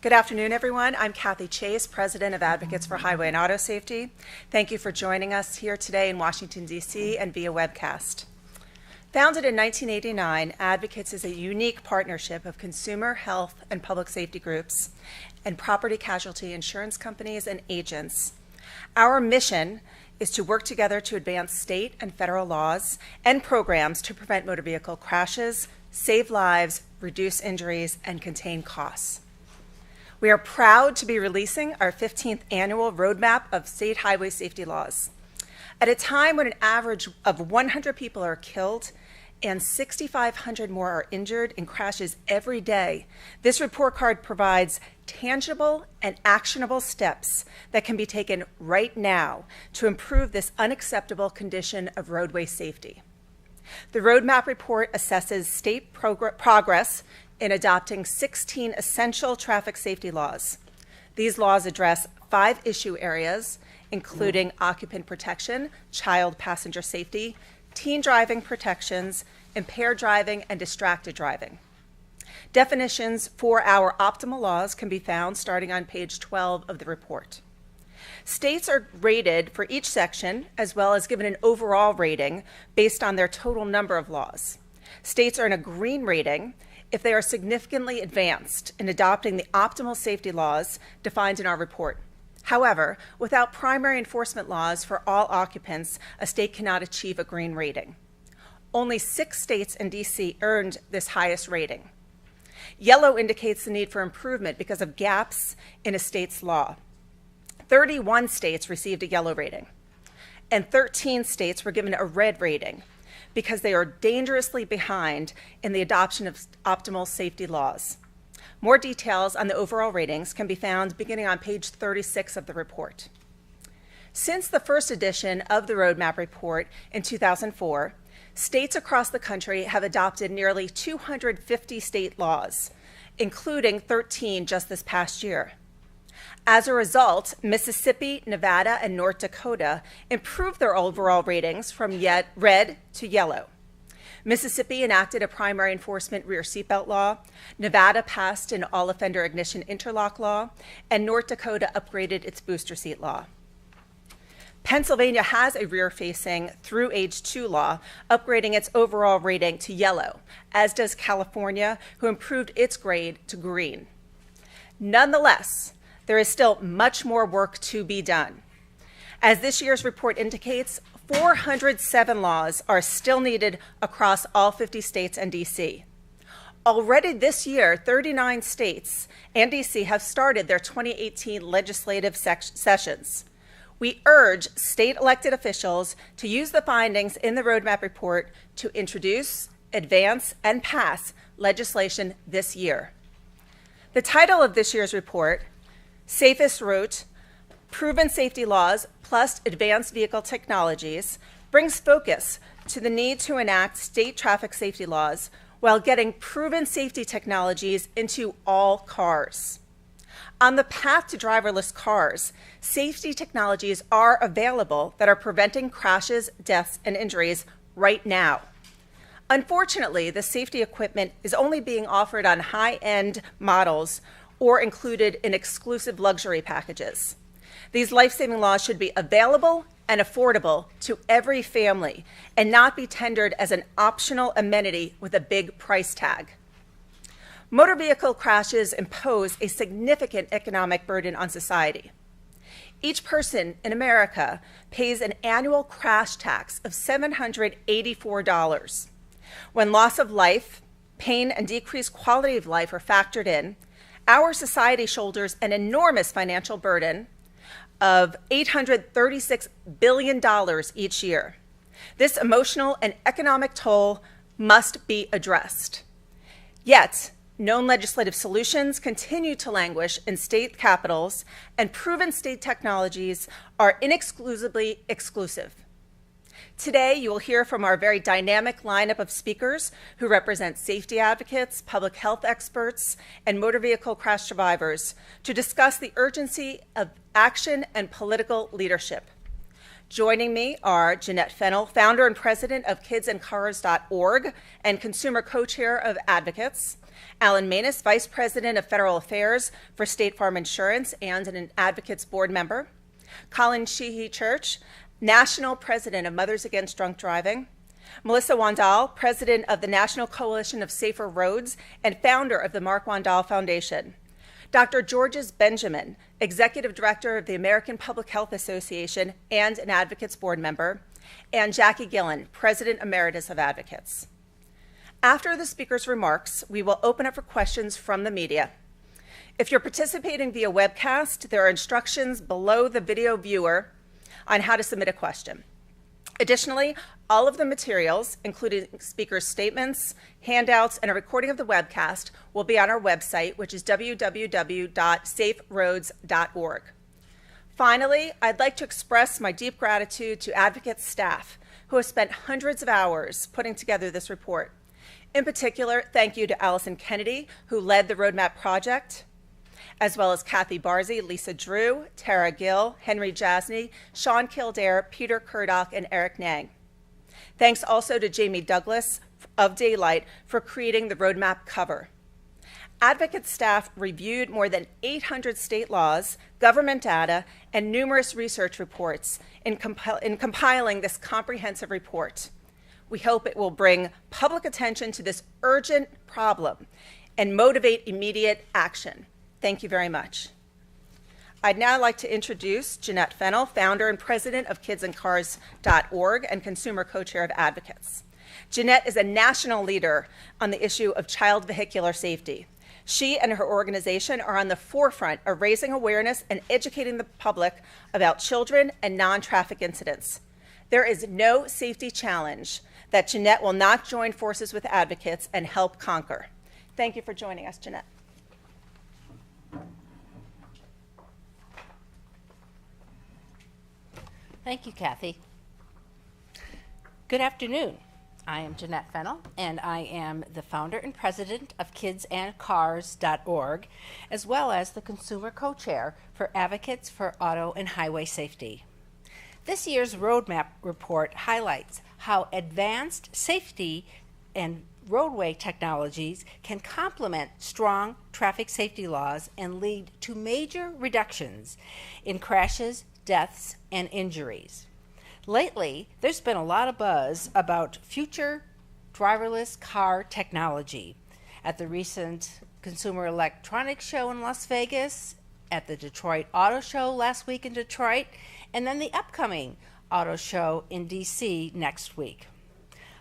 Good afternoon, everyone. I'm Kathy Chase, President of Advocates for Highway and Auto Safety. Thank you for joining us here today in Washington, D.C. and via webcast. Founded in 1989, Advocates is a unique partnership of consumer, health, and public safety groups and property casualty insurance companies and agents. Our mission is to work together to advance state and federal laws and programs to prevent motor vehicle crashes, save lives, reduce injuries, and contain costs. We are proud to be releasing our 15th annual Roadmap of State Highway Safety Laws. At a time when an average of 100 people are killed and 6,500 more are injured in crashes every day, this report card provides tangible and actionable steps that can be taken right now to improve this unacceptable condition of roadway safety. The Roadmap report assesses state progress in adopting 16 essential traffic safety laws. These laws address 5 issue areas, including occupant protection, child passenger safety, teen driving protections, impaired driving, and distracted driving. Definitions for our optimal laws can be found starting on page 12 of the report. States are rated for each section, as well as given an overall rating based on their total number of laws. States earn a green rating if they are significantly advanced in adopting the optimal safety laws defined in our report. However, without primary enforcement laws for all occupants, a state cannot achieve a green rating. Only 6 states and D.C. earned this highest rating. Yellow indicates the need for improvement because of gaps in a state's law. 31 states received a yellow rating, and 13 states were given a red rating because they are dangerously behind in the adoption of optimal safety laws. More details on the overall ratings can be found beginning on page 36 of the report. Since the first edition of the Roadmap report in 2004, states across the country have adopted nearly 250 state laws, including 13 just this past year. As a result, Mississippi, Nevada, and North Dakota improved their overall ratings from red to yellow. Mississippi enacted a primary enforcement rear seatbelt law, Nevada passed an all-offender ignition interlock law, and North Dakota upgraded its booster seat law. Pennsylvania has a rear-facing through age 2 law, upgrading its overall rating to yellow, as does California, who improved its grade to green. Nonetheless, there is still much more work to be done. As this year's report indicates, 407 laws are still needed across all 50 states and D.C. Already this year, 39 states and D.C. have started their 2018 legislative sessions. We urge state elected officials to use the findings in the Roadmap report to introduce, advance, and pass legislation this year. The title of this year's report, Safest Route, Proven Safety Laws plus Advanced Vehicle Technologies, brings focus to the need to enact state traffic safety laws while getting proven safety technologies into all cars. On the path to driverless cars, safety technologies are available that are preventing crashes, deaths, and injuries right now. Unfortunately, the safety equipment is only being offered on high-end models or included in exclusive luxury packages. These life-saving laws should be available and affordable to every family and not be tendered as an optional amenity with a big price tag. Motor vehicle crashes impose a significant economic burden on society. Each person in America pays an annual crash tax of $784. When loss of life, pain, and decreased quality of life are factored in, our society shoulders an enormous financial burden of $836 billion each year. This emotional and economic toll must be addressed. Yet, known legislative solutions continue to languish in state capitals, and proven state technologies are inexclusively exclusive. Today, you will hear from our very dynamic lineup of speakers who represent safety advocates, public health experts, and motor vehicle crash survivors to discuss the urgency of action and political leadership. Joining me are Jeanette Fennell, founder and president of kidsandcars.org and consumer co-chair of Advocates, Alan Manus, Vice President of Federal Affairs for State Farm Insurance and an Advocates Board member. Colin Sheehy Church, National President of Mothers Against Drunk Driving. Melissa Wandal, President of the National Coalition of Safer Roads and founder of the Mark Wandal Foundation. Dr. Georges Benjamin, Executive Director of the American Public Health Association and an Advocates Board member. And Jackie Gillen, President Emeritus of Advocates. After the speaker's remarks, we will open up for questions from the media. If you're participating via webcast, there are instructions below the video viewer on how to submit a question. Additionally, all of the materials, including speakers' statements, handouts, and a recording of the webcast, will be on our website, which is www.saferoads.org. Finally, I'd like to express my deep gratitude to Advocates staff who have spent hundreds of hours putting together this report. In particular, thank you to Allison Kennedy, who led the Roadmap project, as well as Kathy Barzy, Lisa Drew, Tara Gill, Henry Jasny, Sean Kildare, Peter Kurdock, and Eric Nang. Thanks also to Jamie Douglas of Daylight for creating the Roadmap cover. Advocate staff reviewed more than 800 state laws, government data, and numerous research reports in compiling this comprehensive report. We hope it will bring public attention to this urgent problem and motivate immediate action. Thank you very much. I'd now like to introduce Jeanette Fennell, founder and president of KidsAndCars.org and consumer co-chair of Advocates. Jeanette is a national leader on the issue of child vehicular safety. She and her organization are on the forefront of raising awareness and educating the public about children and non-traffic incidents. There is no safety challenge that Jeanette will not join forces with Advocates and help conquer. Thank you for joining us, Jeanette. Thank you, Kathy. Good afternoon. I am Jeanette Fennell, and I am the founder and president of KidsAndCars.org, as well as the consumer co-chair for Advocates for Auto and Highway Safety. This year's Roadmap report highlights how advanced safety and roadway technologies can complement strong traffic safety laws and lead to major reductions in crashes, deaths, and injuries. Lately, there's been a lot of buzz about future driverless car technology. At the recent Consumer Electronics Show in Las Vegas, at the Detroit Auto Show last week in Detroit, and then the upcoming Auto Show in DC next week.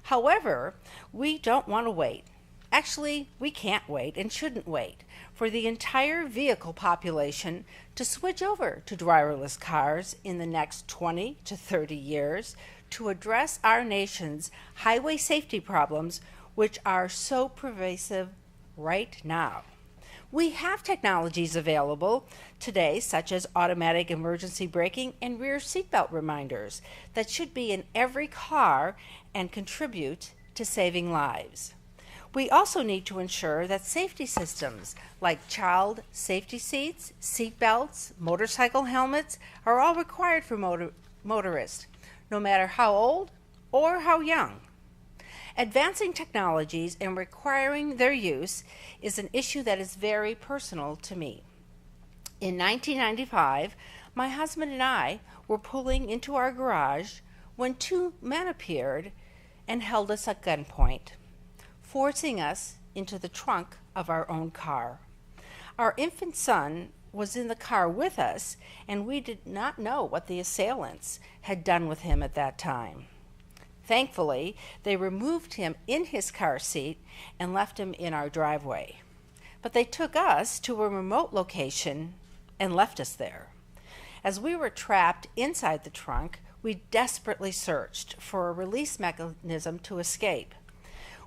However, we don't want to wait. Actually, we can't wait and shouldn't wait for the entire vehicle population to switch over to driverless cars in the next 20 to 30 years to address our nation's highway safety problems, which are so pervasive right now. We have technologies available today, such as automatic emergency braking and rear seatbelt reminders, that should be in every car and contribute to saving lives. We also need to ensure that safety systems like child safety seats, seat belts, motorcycle helmets are all required for motorists, no matter how old or how young. Advancing technologies and requiring their use is an issue that is very personal to me. In 1995, my husband and I were pulling into our garage when two men appeared and held us at gunpoint, forcing us into the trunk of our own car. Our infant son was in the car with us, and we did not know what the assailants had done with him at that time. Thankfully, they removed him in his car seat and left him in our driveway. But they took us to a remote location and left us there. As we were trapped inside the trunk, we desperately searched for a release mechanism to escape.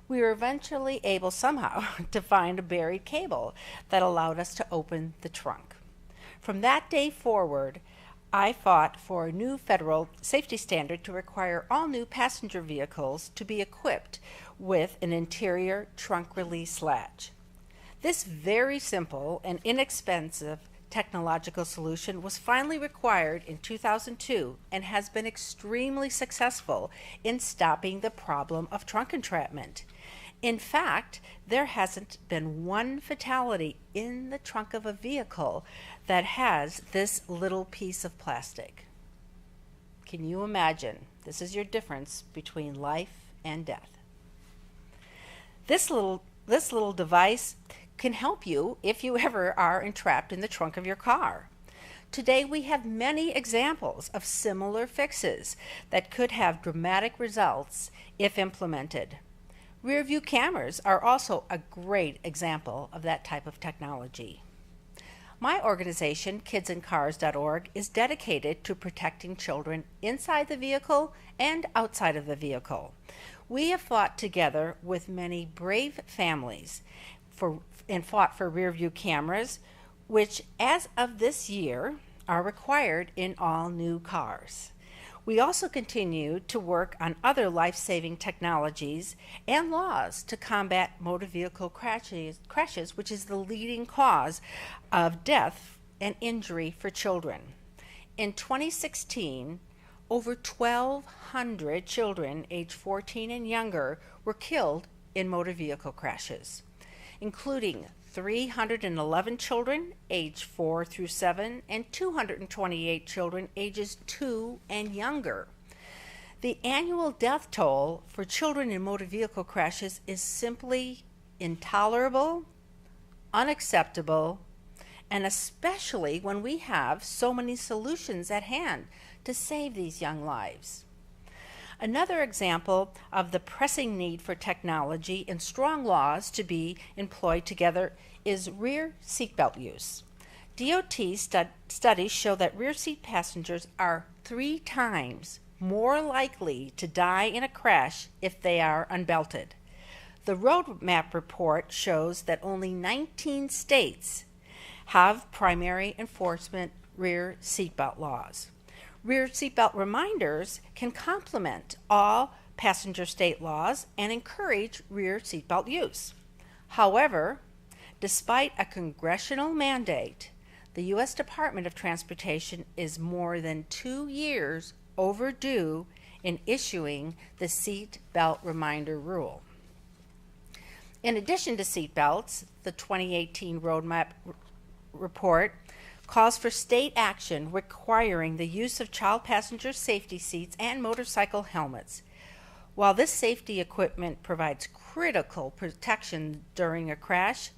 We were eventually able somehow to find a buried cable that allowed us to open the trunk. From that day forward, I fought for a new federal safety standard to require all new passenger vehicles to be equipped with an interior trunk release latch. This very simple and inexpensive technological solution was finally required in 2002 and has been extremely successful in stopping the problem of trunk entrapment. In fact, there hasn't been one fatality in the trunk of a vehicle that has this little piece of plastic. Can you imagine? This is your difference between life and death. This little device can help you if you ever are entrapped in the trunk of your car. Today we have many examples of similar fixes that could have dramatic results if implemented. Rear view cameras are also a great example of that type of technology. My organization, kidsandcars.org, is dedicated to protecting children inside the vehicle and outside of the vehicle. We have fought together with many brave families and fought for rear view cameras, which as of this year are required in all new cars. We also continue to work on other life-saving technologies and laws to combat motor vehicle crashes, which is the leading cause of death and injury for children. In 2016, over 1,200 children aged 14 and younger were killed in motor vehicle crashes, including 311 children aged 4 through 7 and 228 children ages 2 and younger. The annual death toll for children in motor vehicle crashes is simply intolerable, unacceptable, and especially when we have so many solutions at hand to save these young lives. Another example of the pressing need for technology and strong laws to be employed together is rear seatbelt use. DOT studies show that rear seat passengers are 3 times more likely to die in a crash if they are unbelted. The Roadmap report shows that only 19 states have primary enforcement rear seatbelt laws. Rear seatbelt reminders can complement all passenger state laws and encourage rear seatbelt use. However, despite a congressional mandate, the U.S. Department of Transportation is more than 2 years overdue in issuing the seatbelt reminder rule. In addition to seatbelts, the 2018 Roadmap report calls for state action requiring the use of child passenger safety seats and motorcycle helmets. While this safety equipment provides critical protection during a crash,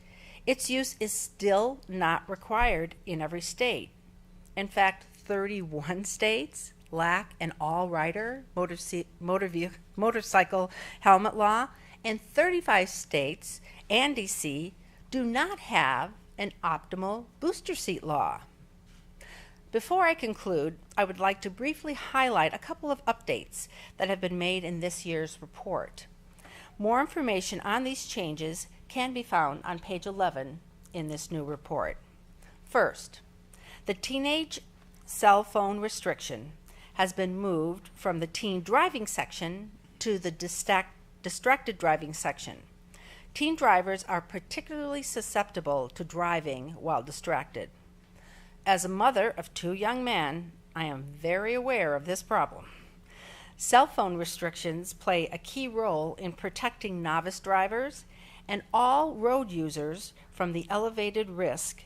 its use is still not required in every state. In fact, 31 states lack an all-rider motorcycle helmet law, and 35 states and D.C. do not have an optimal booster seat law. Before I conclude, I would like to briefly highlight a couple of updates that have been made in this year's report. More information on these changes can be found on page 11 in this new report. First, the teenage cell phone restriction has been moved from the teen driving section to the distracted driving section. Teen drivers are particularly susceptible to driving while distracted. As a mother of 2 young men, I am very aware of this problem. Cell phone restrictions play a key role in protecting novice drivers and all road users from the elevated risk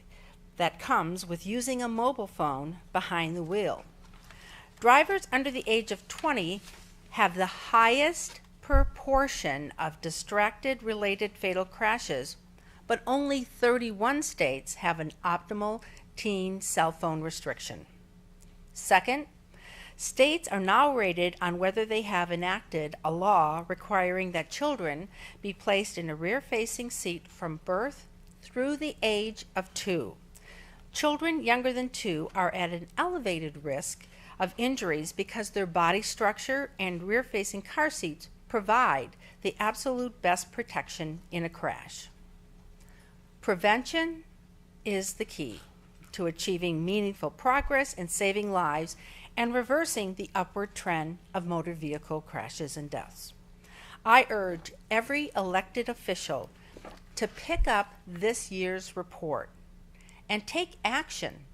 that comes with using a mobile phone behind the wheel. Drivers under the age of 20 have the highest proportion of distracted-related fatal crashes, but only 31 states have an optimal teen cell phone restriction. Second, states are now rated on whether they have enacted a law requiring that children be placed in a rear-facing seat from birth through the age of 2. Children younger than 2 are at an elevated risk of injuries because their body structure and rear-facing car seats provide the absolute best protection in a crash. Prevention is the key to achieving meaningful progress in saving lives and reversing the upward trend of motor vehicle crashes and deaths. I urge every elected official to pick up this year's report and take action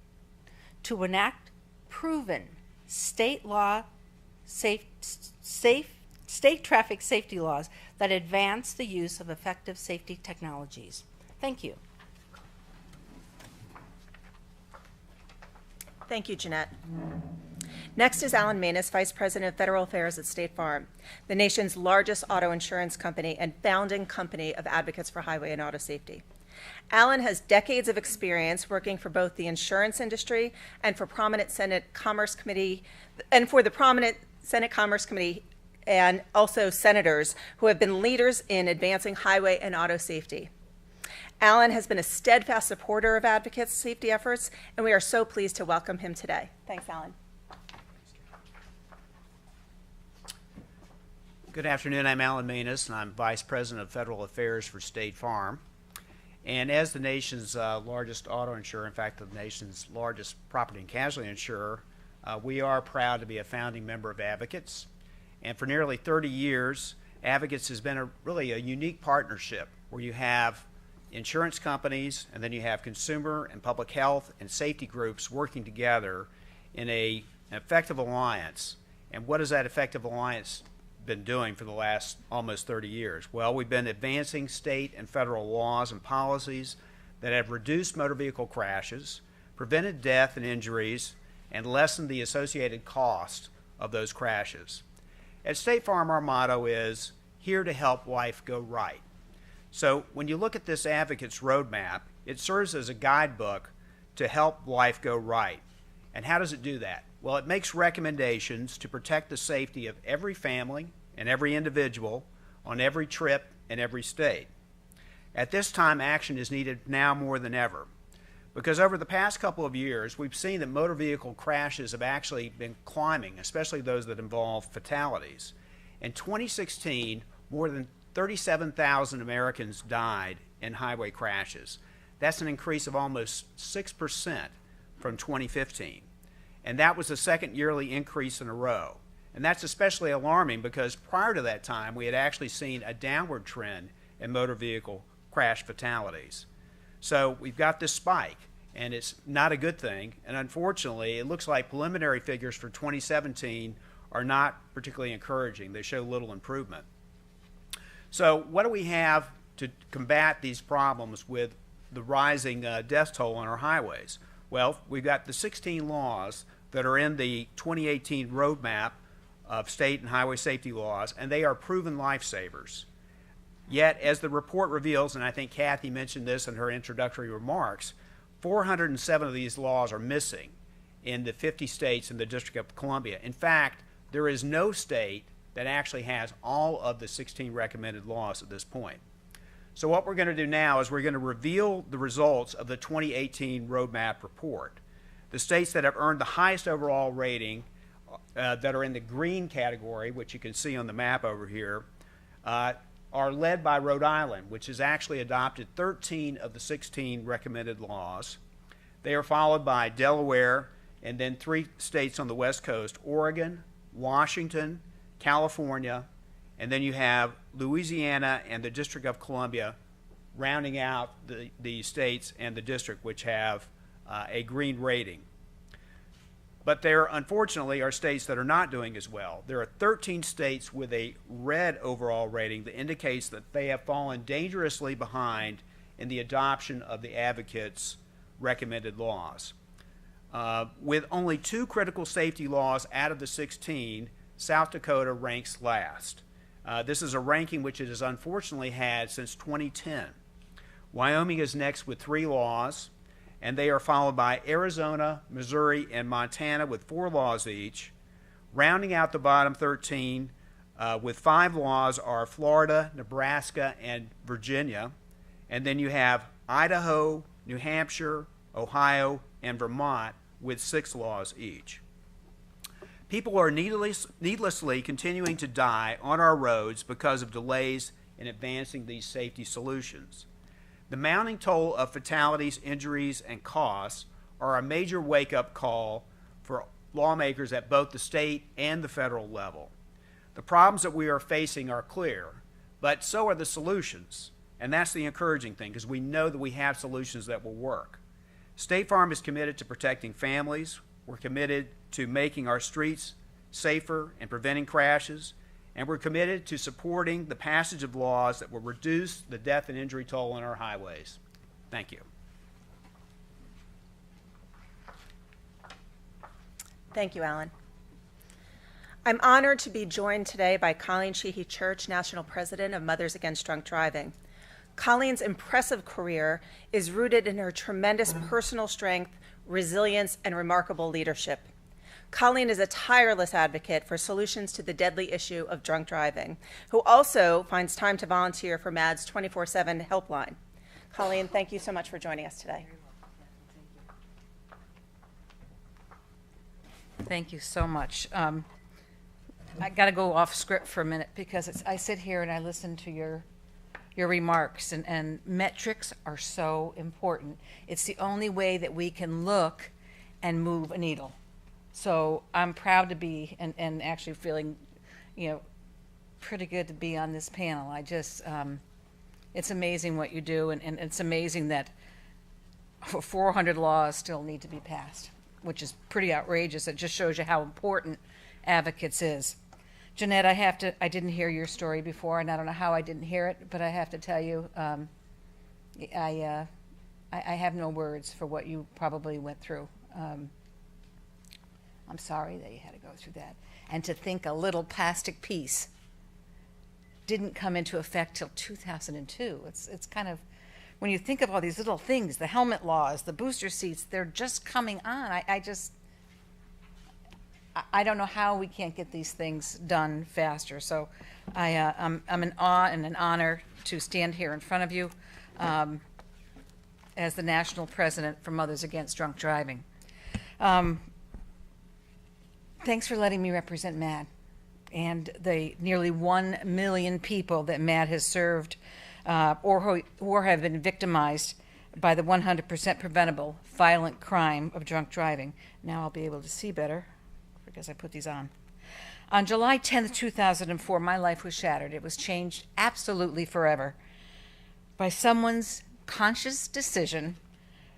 to enact proven state law state traffic safety laws that advance the use of effective safety technologies. Thank you. Thank you, Jeanette. Next is Alan Maness, Vice President of Federal Affairs at State Farm, the nation's largest auto insurance company and founding company of advocates for highway and auto safety. Alan has decades of experience working for both the insurance industry and for prominent Senate Commerce Committee, and for the prominent Senate Commerce Committee, and also senators who have been leaders in advancing highway and auto safety. Alan has been a steadfast supporter of advocates' safety efforts, and we are so pleased to welcome him today. Thanks, Alan. Good afternoon. I'm Alan Maness, and I'm Vice President of Federal Affairs for State Farm. And as the nation's largest auto insurer, in fact, the nation's largest property and casualty insurer, we are proud to be a founding member of Advocates. And for nearly 30 years, Advocates has been really a unique partnership where you have insurance companies and then you have consumer and public health and safety groups working together in an effective alliance. And what has that effective alliance been doing for the last almost 30 years? Well, we've been advancing state and federal laws and policies that have reduced motor vehicle crashes, prevented death and injuries, and lessened the associated cost of those crashes. At State Farm, our motto is, here to help life go right. So when you look at this Advocates Roadmap, it serves as a guidebook to help life go right. And how does it do that? Well, it makes recommendations to protect the safety of every family and every individual on every trip in every state. At this time, action is needed now more than ever, because over the past couple of years, we've seen that motor vehicle crashes have actually been climbing, especially those that involve fatalities. In 2016, more than 37,000 Americans died in highway crashes. That's an increase of almost 6% from 2015. And that was the second yearly increase in a row. And that's especially alarming because prior to that time, we had actually seen a downward trend in motor vehicle crash fatalities. So we've got this spike, and it's not a good thing. And unfortunately, it looks like preliminary figures for 2017 are not particularly encouraging. They show little improvement. So what do we have to combat these problems with the rising death toll on our highways? Well, we've got the 16 laws that are in the 2018 roadmap of state and highway safety laws, and they are proven lifesavers. Yet, as the report reveals, and I think Kathy mentioned this in her introductory remarks, 407 of these laws are missing in the 50 states in the District of Columbia. In fact, there is no state that actually has all of the 16 recommended laws at this point. So what we're going to do now is we're going to reveal the results of the 2018 roadmap report. The states that have earned the highest overall rating that are in the green category, which you can see on the map over here, are led by Rhode Island, which has actually adopted 13 of the 16 recommended laws. They are followed by Delaware and then 3 states on the West Coast, Oregon, Washington, California, and then you have Louisiana and the District of Columbia rounding out the states and the district which have a green rating. But there, unfortunately, are states that are not doing as well. There are 13 states with a red overall rating that indicates that they have fallen dangerously behind in the adoption of the advocates' recommended laws. With only 2 critical safety laws out of the 16, South Dakota ranks last. This is a ranking which it has unfortunately had since 2010. Wyoming is next with 3 laws, and they are followed by Arizona, Missouri, and Montana with 4 laws each. Rounding out the bottom 13 with 5 laws are Florida, Nebraska, and Virginia. And then you have Idaho, New Hampshire, Ohio, and Vermont with 6 laws each. People are needlessly continuing to die on our roads because of delays in advancing these safety solutions. The mounting toll of fatalities, injuries, and costs are a major wake-up call for lawmakers at both the state and the federal level. The problems that we are facing are clear, but so are the solutions. And that's the encouraging thing, because we know that we have solutions that will work. State Farm is committed to protecting families. We're committed to making our streets safer and preventing crashes. and we're committed to supporting the passage of laws that will reduce the death and injury toll on our highways. Thank you. Thank you, Alan. I'm honored to be joined today by Colleen Sheehy Church, National President of Mothers Against Drunk Driving. Colleen's impressive career is rooted in her tremendous personal strength, resilience, and remarkable leadership. Colleen is a tireless advocate for solutions to the deadly issue of drunk driving, who also finds time to volunteer for MADD's 24/7 helpline. Colleen, thank you so much for joining us today. Thank you so much. I got to go off script for a minute because I sit here and I listen to your remarks, and metrics are so important. It's the only way that we can look and move a needle. So I'm proud to be and actually feeling, pretty good to be on this panel. I just, it's amazing what you do, and it's amazing that 400 laws still need to be passed, which is pretty outrageous. It just shows you how important advocates is. Jeanette, I didn't hear your story before, and I don't know how I didn't hear it, but I have to tell you, I have no words for what you probably went through. I'm sorry that you had to go through that. And to think a little plastic piece didn't come into effect till 2002. It's kind of, when you think of all these little things, the helmet laws, the booster seats, they're just coming on. I don't know how we can't get these things done faster. So I'm in awe and an honor to stand here in front of you as the national president for Mothers Against Drunk Driving. Thanks for letting me represent MADD and the nearly 1 million people that MADD has served or have been victimized by the 100% preventable violent crime of drunk driving. Now I'll be able to see better because I put these on. On July 10th, 2004, my life was shattered. It was changed absolutely forever by someone's conscious decision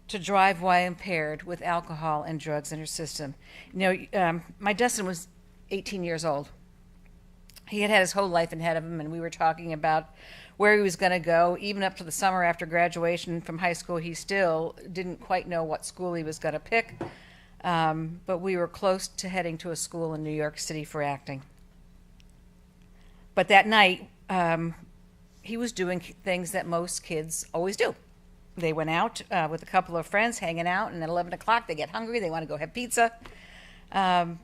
to drive while impaired with alcohol and drugs in her system. My Dustin was 18 years old. He had his whole life ahead of him, and we were talking about where he was going to go. Even up to the summer after graduation from high school, he still didn't quite know what school he was going to pick. But we were close to heading to a school in New York City for acting. But that night, he was doing things that most kids always do. They went out with a couple of friends, hanging out, and at 11 o'clock they get hungry, they want to go have pizza. And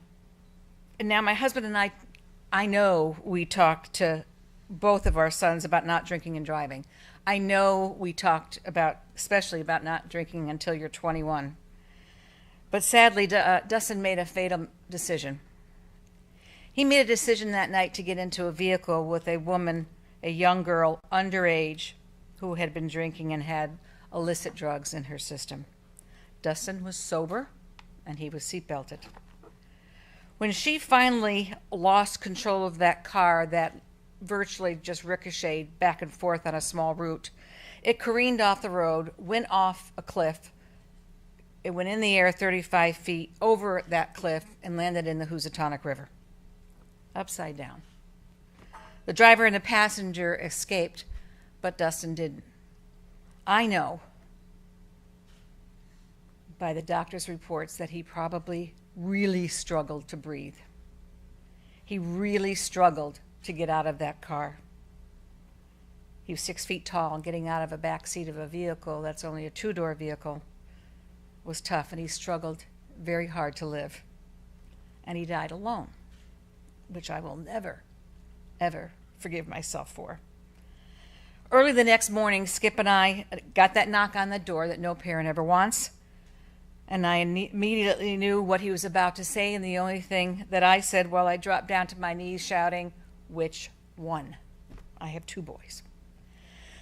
now my husband and I know we talked to both of our sons about not drinking and driving. I know we talked especially about not drinking until you're 21. But sadly, Dustin made a fatal decision. He made a decision that night to get into a vehicle with a woman, a young girl, underage, who had been drinking and had illicit drugs in her system. Dustin was sober, and he was seatbelted. When she finally lost control of that car that virtually just ricocheted back and forth on a small route, it careened off the road, went off a cliff. It went in the air 35 feet over that cliff and landed in the Housatonic River, upside down. The driver and the passenger escaped, but Dustin didn't. I know by the doctor's reports that he probably really struggled to breathe. He really struggled to get out of that car. He was 6 feet tall, and getting out of a back seat of a vehicle that's only a two-door vehicle was tough, and he struggled very hard to live. And he died alone, which I will never, ever forgive myself for. Early the next morning, Skip and I got that knock on the door that no parent ever wants. And I immediately knew what he was about to say, and the only thing that I said while I dropped down to my knees shouting, "Which one?" I have 2 boys.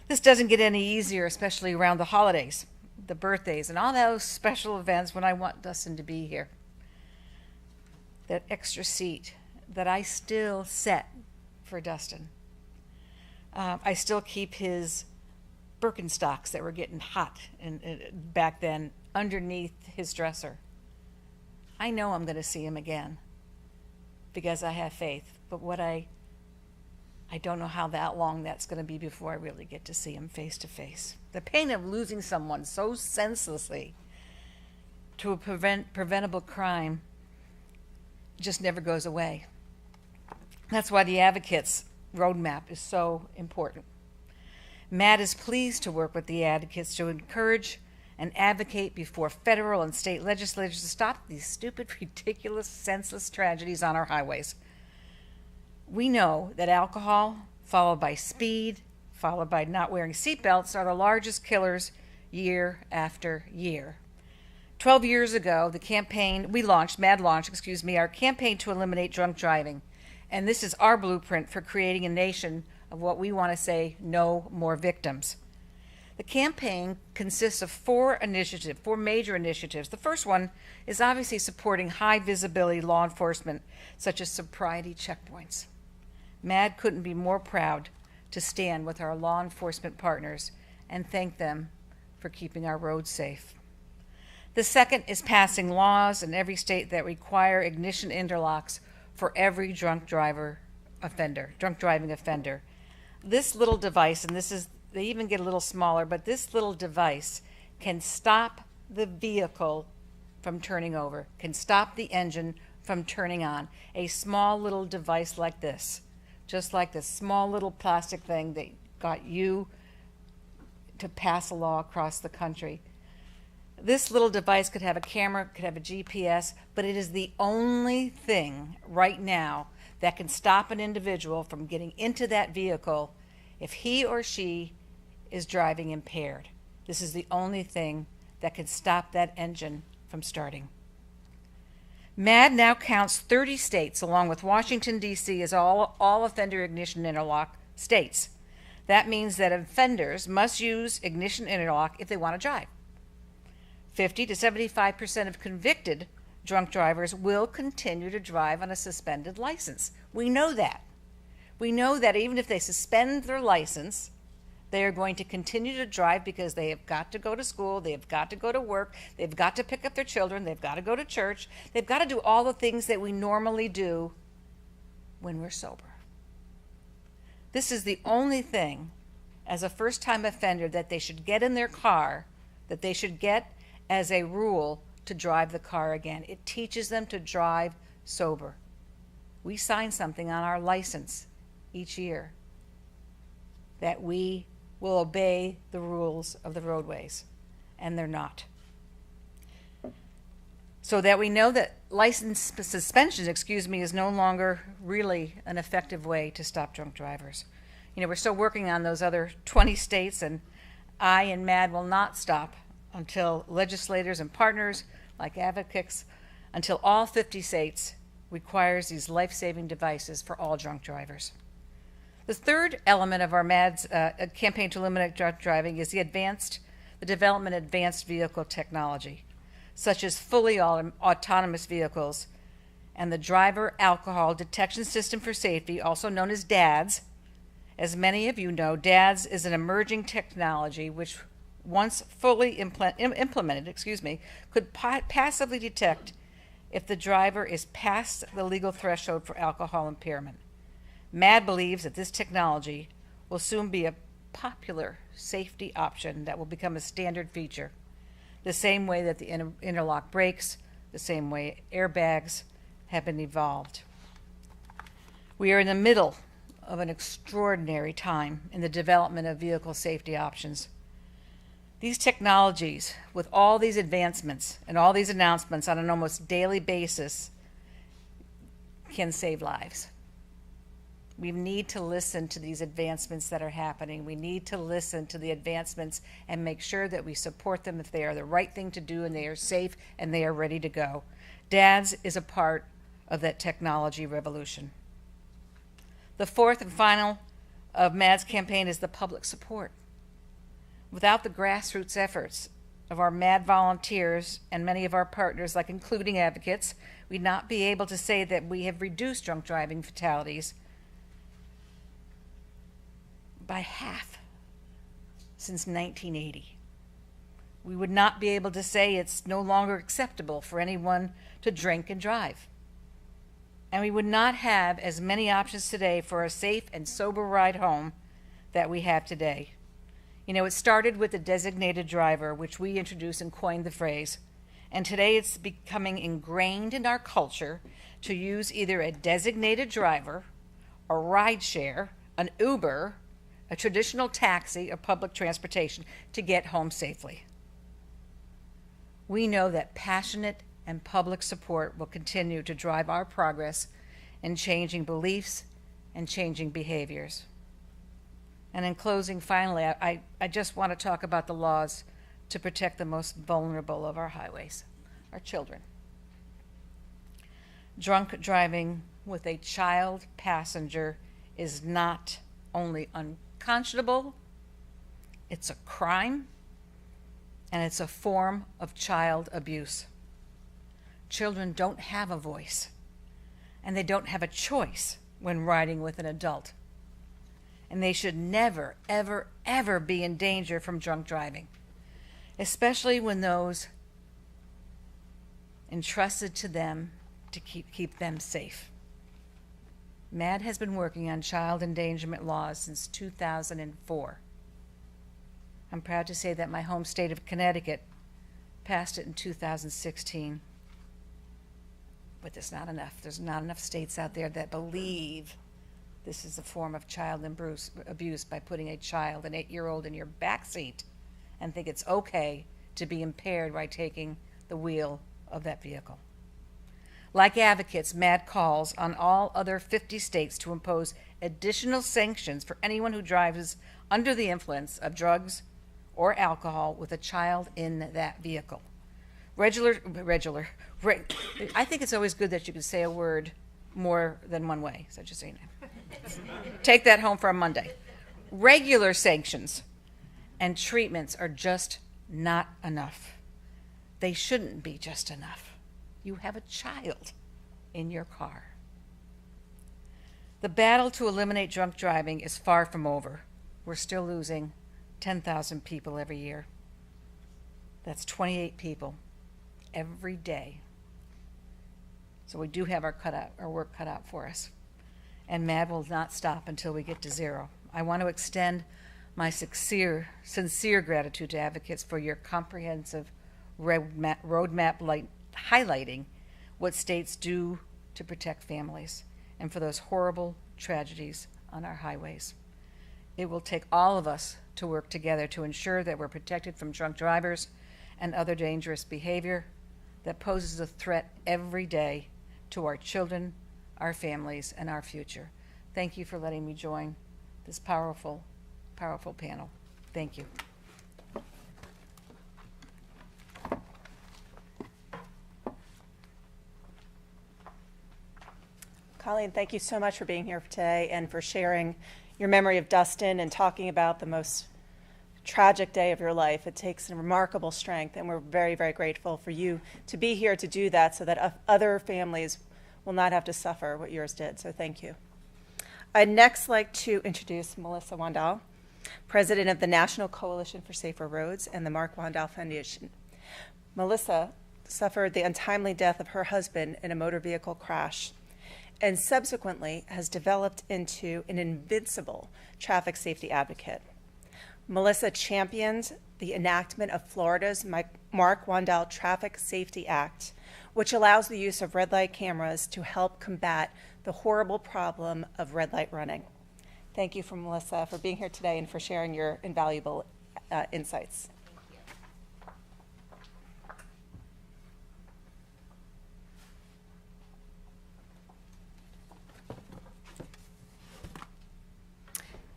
This doesn't get any easier, especially around the holidays, the birthdays, and all those special events when I want Dustin to be here. That extra seat that I still set for Dustin. I still keep his Birkenstocks that were getting hot back then underneath his dresser. I know I'm going to see him again because I have faith. But what I I don't know how that long that's going to be before I really get to see him face to face. The pain of losing someone so senselessly to a preventable crime just never goes away. That's why the Advocates Roadmap is so important. MAD is pleased to work with the advocates to encourage and advocate before federal and state legislatures to stop these stupid, ridiculous, senseless tragedies on our highways. We know that alcohol, followed by speed, followed by not wearing seatbelts, are the largest killers year after year. 12 years ago, MAD launched, our campaign to eliminate drunk driving. And this is our blueprint for creating a nation of what we want to say, no more victims. The campaign consists of four major initiatives. The first one is obviously supporting high visibility law enforcement, such as sobriety checkpoints. MAD couldn't be more proud to stand with our law enforcement partners and thank them for keeping our roads safe. The second is passing laws in every state that require ignition interlocks for every drunk driving offender. This little device, and they even get a little smaller, but this little device can stop the vehicle from turning over, can stop the engine from turning on. A small little device like this, just like this small little plastic thing that got you to pass a law across the country. This little device could have a camera, could have a GPS, but it is the only thing right now that can stop an individual from getting into that vehicle if he or she is driving impaired. This is the only thing that can stop that engine from starting. MAD now counts 30 states, along with Washington, D.C., as all offender ignition interlock states. That means that offenders must use ignition interlock if they want to drive. 50 to 75% of convicted drunk drivers will continue to drive on a suspended license. We know that. We know that even if they suspend their license, they are going to continue to drive because they have got to go to school, they have got to go to work, they've got to pick up their children, they've got to go to church, they've got to do all the things that we normally do when we're sober. This is the only thing, as a first-time offender, that they should get in their car, that they should get as a rule to drive the car again. It teaches them to drive sober. We sign something on our license each year that we will obey the rules of the roadways, and they're not. So that we know that license suspension, is no longer really an effective way to stop drunk drivers. We're still working on those other 20 states, and I and MAD will not stop until legislators and partners like advocates, until all 50 states requires these life-saving devices for all drunk drivers. The third element of our MAD's campaign to eliminate drunk driving is the development of advanced vehicle technology, such as fully autonomous vehicles and the Driver Alcohol Detection System for Safety, also known as DADS. As many of you know, DADS is an emerging technology which, once fully implemented, could passively detect if the driver is past the legal threshold for alcohol impairment. MAD believes that this technology will soon be a popular safety option that will become a standard feature, the same way that the interlock brakes, the same way airbags have been evolved. We are in the middle of an extraordinary time in the development of vehicle safety options. These technologies, with all these advancements and all these announcements on an almost daily basis, can save lives. We need to listen to these advancements that are happening. We need to listen to the advancements and make sure that we support them if they are the right thing to do and they are safe and they are ready to go. DADS is a part of that technology revolution. The fourth and final of MAD's campaign is the public support. Without the grassroots efforts of our MAD volunteers and many of our partners, like including advocates, we'd not be able to say that we have reduced drunk driving fatalities by half since 1980. We would not be able to say it's no longer acceptable for anyone to drink and drive. and we would not have as many options today for a safe and sober ride home that we have today. You know, it started with the designated driver, which we introduced and coined the phrase, and today it's becoming ingrained in our culture to use either a designated driver, a ride share, an Uber, a traditional taxi, or public transportation to get home safely. We know that passionate and public support will continue to drive our progress in changing beliefs and changing behaviors. And in closing, finally, I just want to talk about the laws to protect the most vulnerable of our highways, our children. Drunk driving with a child passenger is not only unconscionable, it's a crime, and it's a form of child abuse. Children don't have a voice, and they don't have a choice when riding with an adult. And they should never, ever, ever be in danger from drunk driving, especially when those entrusted to them to keep them safe. MADD has been working on child endangerment laws since 2004. I'm proud to say that my home state of Connecticut passed it in 2016. But there's not enough. There's not enough states out there that believe this is a form of child abuse by putting a child, an 8-year-old, in your back seat and think it's okay to be impaired by taking the wheel of that vehicle. Like advocates, MADD calls on all other 50 states to impose additional sanctions for anyone who drives under the influence of drugs or alcohol with a child in that vehicle. I think it's always good that you can say a word more than one way, so just saying that. Take that home for a Monday. Regular sanctions and treatments are just not enough. They shouldn't be just enough. You have a child in your car. The battle to eliminate drunk driving is far from over. We're still losing 10,000 people every year. That's 28 people every day. So we do have our work cut out for us. And MADD will not stop until we get to zero. I want to extend my sincere gratitude to advocates for your comprehensive roadmap highlighting what states do to protect families and for those horrible tragedies on our highways. It will take all of us to work together to ensure that we're protected from drunk drivers and other dangerous behavior that poses a threat every day to our children, our families, and our future. Thank you for letting me join this powerful, powerful panel. Thank you. Colleen, thank you so much for being here today and for sharing your memory of Dustin and talking about the most tragic day of your life. It takes a remarkable strength, and we're very, very grateful for you to be here to do that so that other families will not have to suffer what yours did. So thank you. I'd next like to introduce Melissa Wandel, President of the National Coalition for Safer Roads and the Mark Wandel Foundation. Melissa suffered the untimely death of her husband in a motor vehicle crash and subsequently has developed into an invincible traffic safety advocate. Melissa championed the enactment of Florida's Mark Wandel Traffic Safety Act, which allows the use of red light cameras to help combat the horrible problem of red light running. Thank you for Melissa for being here today and for sharing your invaluable insights.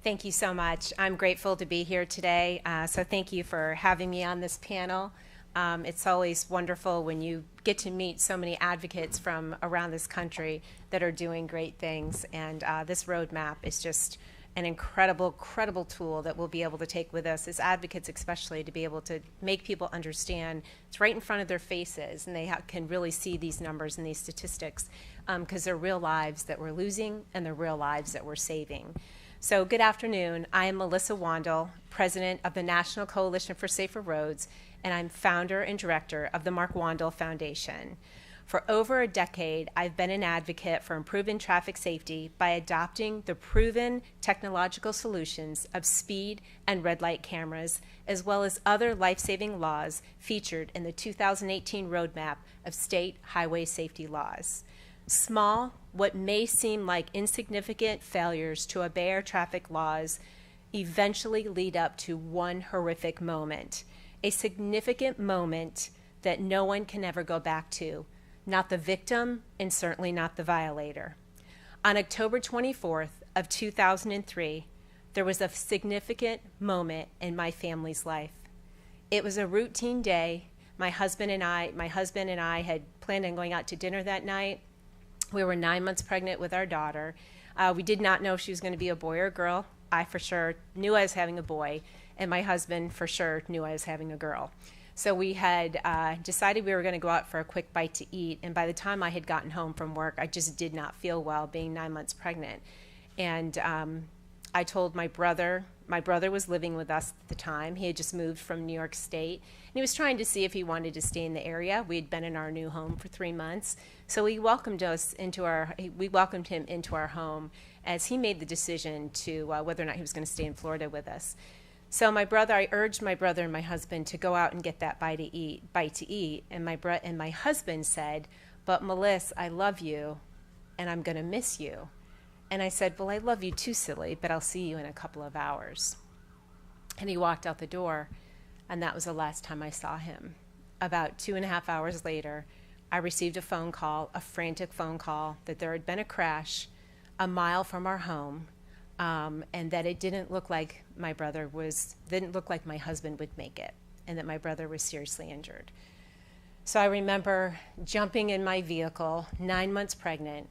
Thank you so much. I'm grateful to be here today. So thank you for having me on this panel. It's always wonderful when you get to meet so many advocates from around this country that are doing great things. And this roadmap is just an incredible tool that we'll be able to take with us as advocates, especially to be able to make people understand it's right in front of their faces and they can really see these numbers and these statistics because they're real lives that we're losing and they're real lives that we're saving. So good afternoon. I am Melissa Wandel, President of the National Coalition for Safer Roads, and I'm founder and director of the Mark Wandel Foundation. For over a decade, I've been an advocate for improving traffic safety by adopting the proven technological solutions of speed and red light cameras, as well as other life-saving laws featured in the 2018 Roadmap of State Highway Safety Laws. Small, what may seem like insignificant failures to obey our traffic laws eventually lead up to one horrific moment, a significant moment that no one can ever go back to, not the victim and certainly not the violator. On October 24th of 2003, there was a significant moment in my family's life. It was a routine day. My husband and I had planned on going out to dinner that night. We were 9 months pregnant with our daughter. We did not know if she was going to be a boy or a girl. I for sure knew I was having a boy, and my husband for sure knew I was having a girl. So we had decided we were going to go out for a quick bite to eat, and by the time I had gotten home from work, I just did not feel well being 9 months pregnant. And I told my brother was living with us at the time. He had just moved from New York State, and he was trying to see if he wanted to stay in the area. We had been in our new home for 3 months, so we welcomed him into our home as he made the decision to whether or not he was going to stay in Florida with us. So I urged my brother and my husband to go out and get that bite to eat, and my husband said, "But Melissa, I love you, and I'm going to miss you." And I said, "Well, I love you too, silly, but I'll see you in a couple of hours." And he walked out the door, and that was the last time I saw him. About 2.5 hours later, I received a phone call, a frantic phone call, that there had been a crash a mile from our home, and that it didn't look like my husband would make it, and that my brother was seriously injured. So I remember jumping in my vehicle, 9 months pregnant,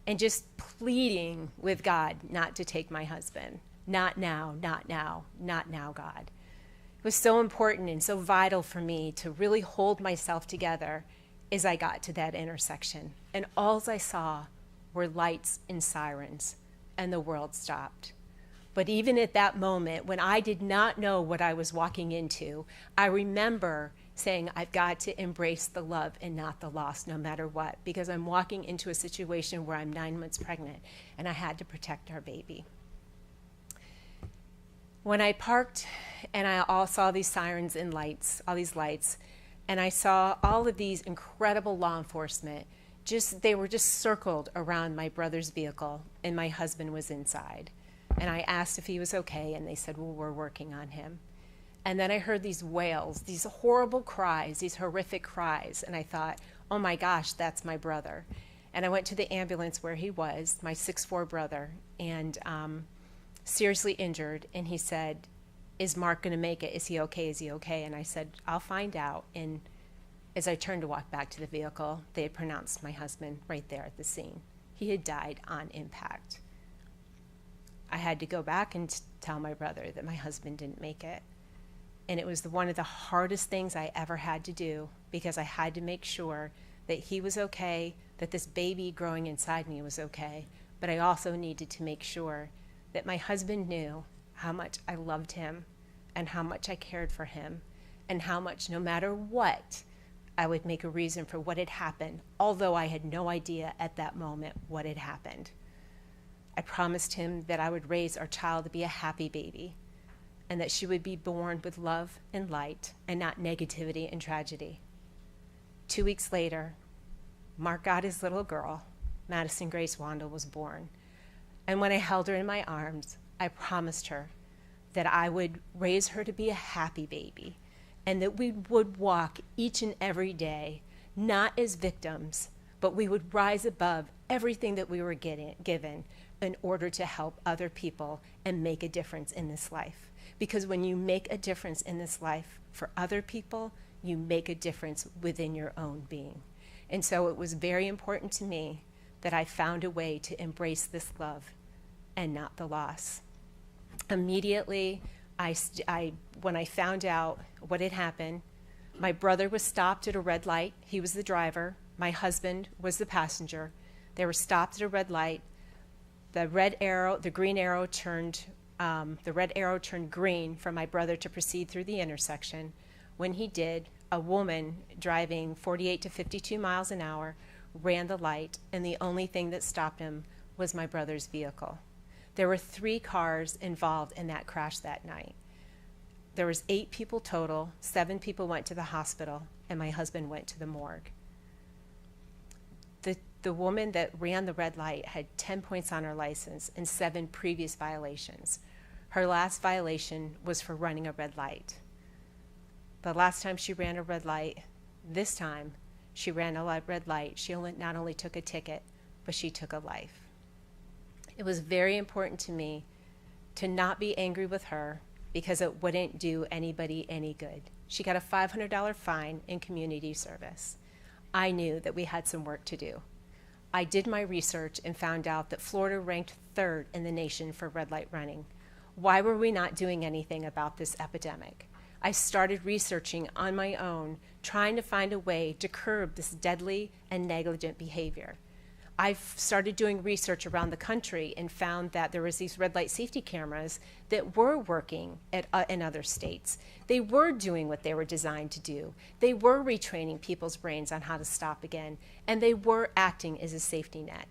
and just pleading with God not to take my husband. Not now, not now, not now, God. It was so important and so vital for me to really hold myself together as I got to that intersection. And all I saw were lights and sirens, and the world stopped. But even at that moment, when I did not know what I was walking into, I remember saying, I've got to embrace the love and not the loss, no matter what, because I'm walking into a situation where I'm 9 months pregnant, and I had to protect our baby. When I parked, and I all saw these sirens and lights, all these lights, and I saw all of these incredible law enforcement, they were just circled around my brother's vehicle, and my husband was inside. And I asked if he was okay, and they said, well, we're working on him. And then I heard these wails, these horrible cries, these horrific cries, and I thought, oh my gosh, that's my brother. And I went to the ambulance where he was, my 6'4" brother, and seriously injured, and he said, is Mark going to make it? Is he okay? Is he okay? And I said, I'll find out. And as I turned to walk back to the vehicle, they had pronounced my husband right there at the scene. He had died on impact. I had to go back and tell my brother that my husband didn't make it. And it was one of the hardest things I ever had to do, because I had to make sure that he was okay, that this baby growing inside me was okay, but I also needed to make sure that my husband knew how much I loved him and how much I cared for him, and how much, no matter what, I would make a reason for what had happened, although I had no idea at that moment what had happened. I promised him that I would raise our child to be a happy baby, and that she would be born with love and light and not negativity and tragedy. 2 weeks later, Mark got his little girl. Madison Grace Wandel was born. And when I held her in my arms, I promised her that I would raise her to be a happy baby, and that we would walk each and every day, not as victims, but we would rise above everything that we were given in order to help other people and make a difference in this life. Because when you make a difference in this life for other people, you make a difference within your own being. And so it was very important to me that I found a way to embrace this love and not the loss. Immediately, when I found out what had happened, my brother was stopped at a red light. He was the driver. My husband was the passenger. They were stopped at a red light. The red arrow turned green for my brother to proceed through the intersection. When he did, a woman driving 48 to 52 miles an hour ran the light, and the only thing that stopped him was my brother's vehicle. There were 3 cars involved in that crash that night. There was 8 people total, 7 people went to the hospital, and my husband went to the morgue. The woman that ran the red light had 10 points on her license and 7 previous violations. Her last violation was for running a red light. The last time she ran a red light, this time she ran a red light. She not only took a ticket, but she took a life. It was very important to me to not be angry with her because it wouldn't do anybody any good. She got a $500 fine in community service. I knew that we had some work to do. I did my research and found out that Florida ranked 3rd in the nation for red light running. Why were we not doing anything about this epidemic? I started researching on my own, trying to find a way to curb this deadly and negligent behavior. I've started doing research around the country and found that there was these red light safety cameras that were working in other states. They were doing what they were designed to do. They were retraining people's brains on how to stop again, and they were acting as a safety net.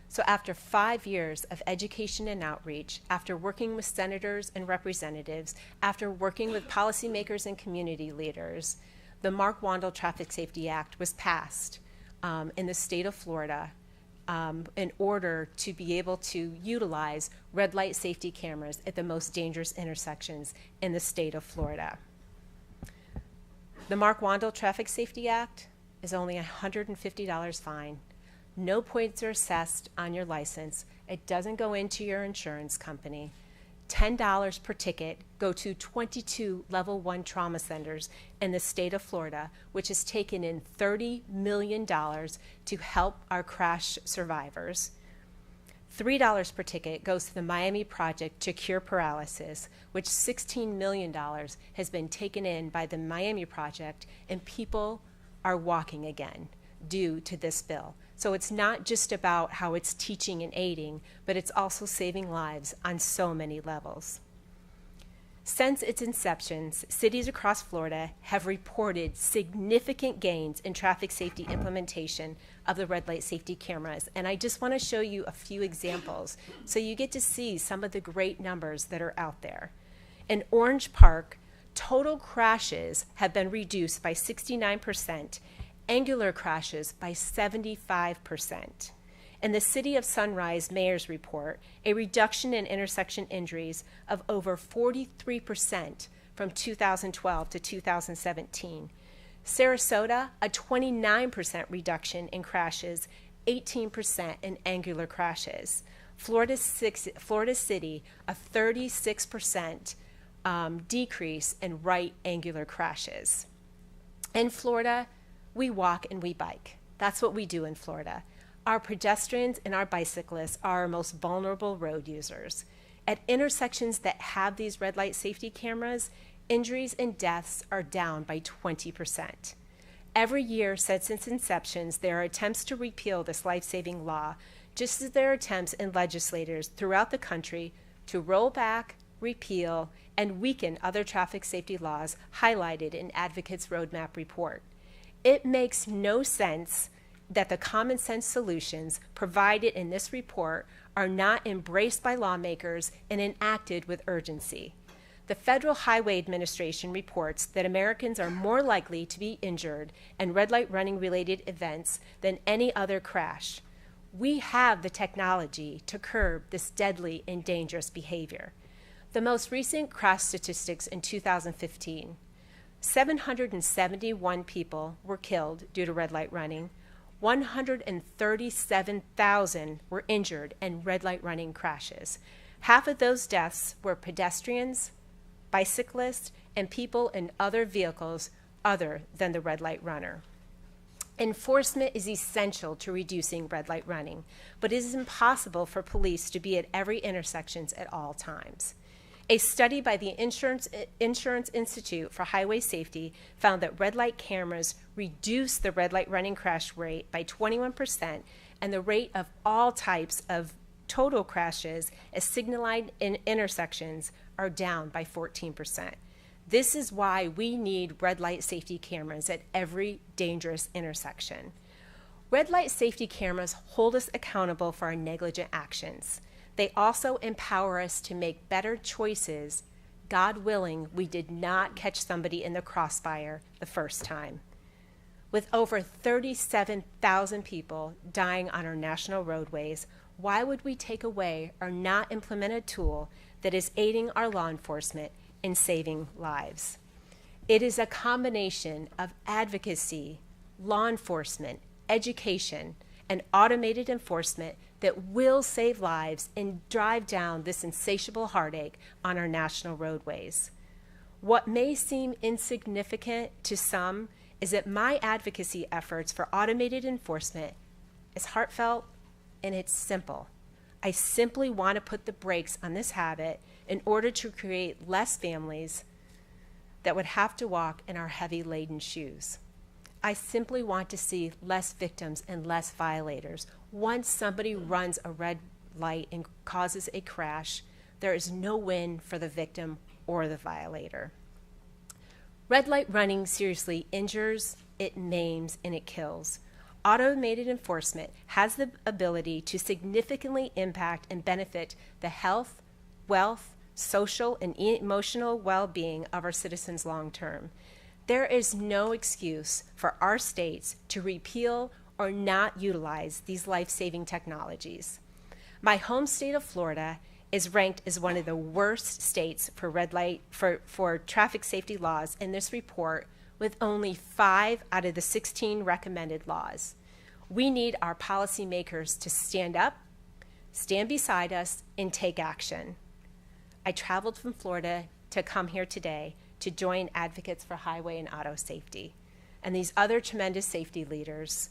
So after 5 years of education and outreach, after working with senators and representatives, after working with policymakers and community leaders, the Mark Wandel Traffic Safety Act was passed in the state of Florida in order to be able to utilize red light safety cameras at the most dangerous intersections in the state of Florida. The Mark Wandel Traffic Safety Act is only a $150 fine. No points are assessed on your license. It doesn't go into your insurance company. $10 per ticket go to 22 level 1 trauma centers in the state of Florida, which has taken in $30 million to help our crash survivors. $3 per ticket goes to the Miami Project to Cure Paralysis, which $16 million has been taken in by the Miami Project, and people are walking again due to this bill. So it's not just about how it's teaching and aiding, but it's also saving lives on so many levels. Since its inception, cities across Florida have reported significant gains in traffic safety implementation of the red light safety cameras. And I just want to show you a few examples so you get to see some of the great numbers that are out there. In Orange Park, total crashes have been reduced by 69%, angular crashes by 75%. In the City of Sunrise Mayor's report, a reduction in intersection injuries of over 43% from 2012 to 2017. Sarasota, a 29% reduction in crashes, 18% in angular crashes. Florida City, a 36% decrease in right angular crashes. In Florida, we walk and we bike. That's what we do in Florida. Our pedestrians and our bicyclists are our most vulnerable road users. At intersections that have these red light safety cameras, injuries and deaths are down by 20%. Every year since its inception, there are attempts to repeal this life-saving law, just as there are attempts in legislators throughout the country to roll back, repeal, and weaken other traffic safety laws highlighted in Advocates Roadmap report. It makes no sense that the common sense solutions provided in this report are not embraced by lawmakers and enacted with urgency. The Federal Highway Administration reports that Americans are more likely to be injured in red light running related events than any other crash. We have the technology to curb this deadly and dangerous behavior. The most recent crash statistics in 2015, 771 people were killed due to red light running. 137,000 were injured in red light running crashes. Half of those deaths were pedestrians, bicyclists, and people in other vehicles other than the red light runner. Enforcement is essential to reducing red light running, but it is impossible for police to be at every intersection at all times. A study by the Insurance Institute for Highway Safety found that red light cameras reduce the red light running crash rate by 21%, and the rate of all types of total crashes as signal light in intersections are down by 14%. This is why we need red light safety cameras at every dangerous intersection. Red light safety cameras hold us accountable for our negligent actions. They also empower us to make better choices. God willing, we did not catch somebody in the crossfire the first time. With over 37,000 people dying on our national roadways, why would we take away or not implement a tool that is aiding our law enforcement in saving lives? It is a combination of advocacy, law enforcement, education, and automated enforcement that will save lives and drive down this insatiable heartache on our national roadways. What may seem insignificant to some is that my advocacy efforts for automated enforcement is heartfelt and it's simple. I simply want to put the brakes on this habit in order to create less families that would have to walk in our heavy laden shoes. I simply want to see less victims and less violators. Once somebody runs a red light and causes a crash, there is no win for the victim or the violator. Red light running seriously injures, it maims, and it kills. Automated enforcement has the ability to significantly impact and benefit the health, wealth, social, and emotional well-being of our citizens long term. There is no excuse for our states to repeal or not utilize these life-saving technologies. My home state of Florida is ranked as one of the worst states for red light for traffic safety laws in this report, with only 5 out of the 16 recommended laws. We need our policymakers to stand up, stand beside us, and take action. I traveled from Florida to come here today to join Advocates for Highway and Auto Safety and these other tremendous safety leaders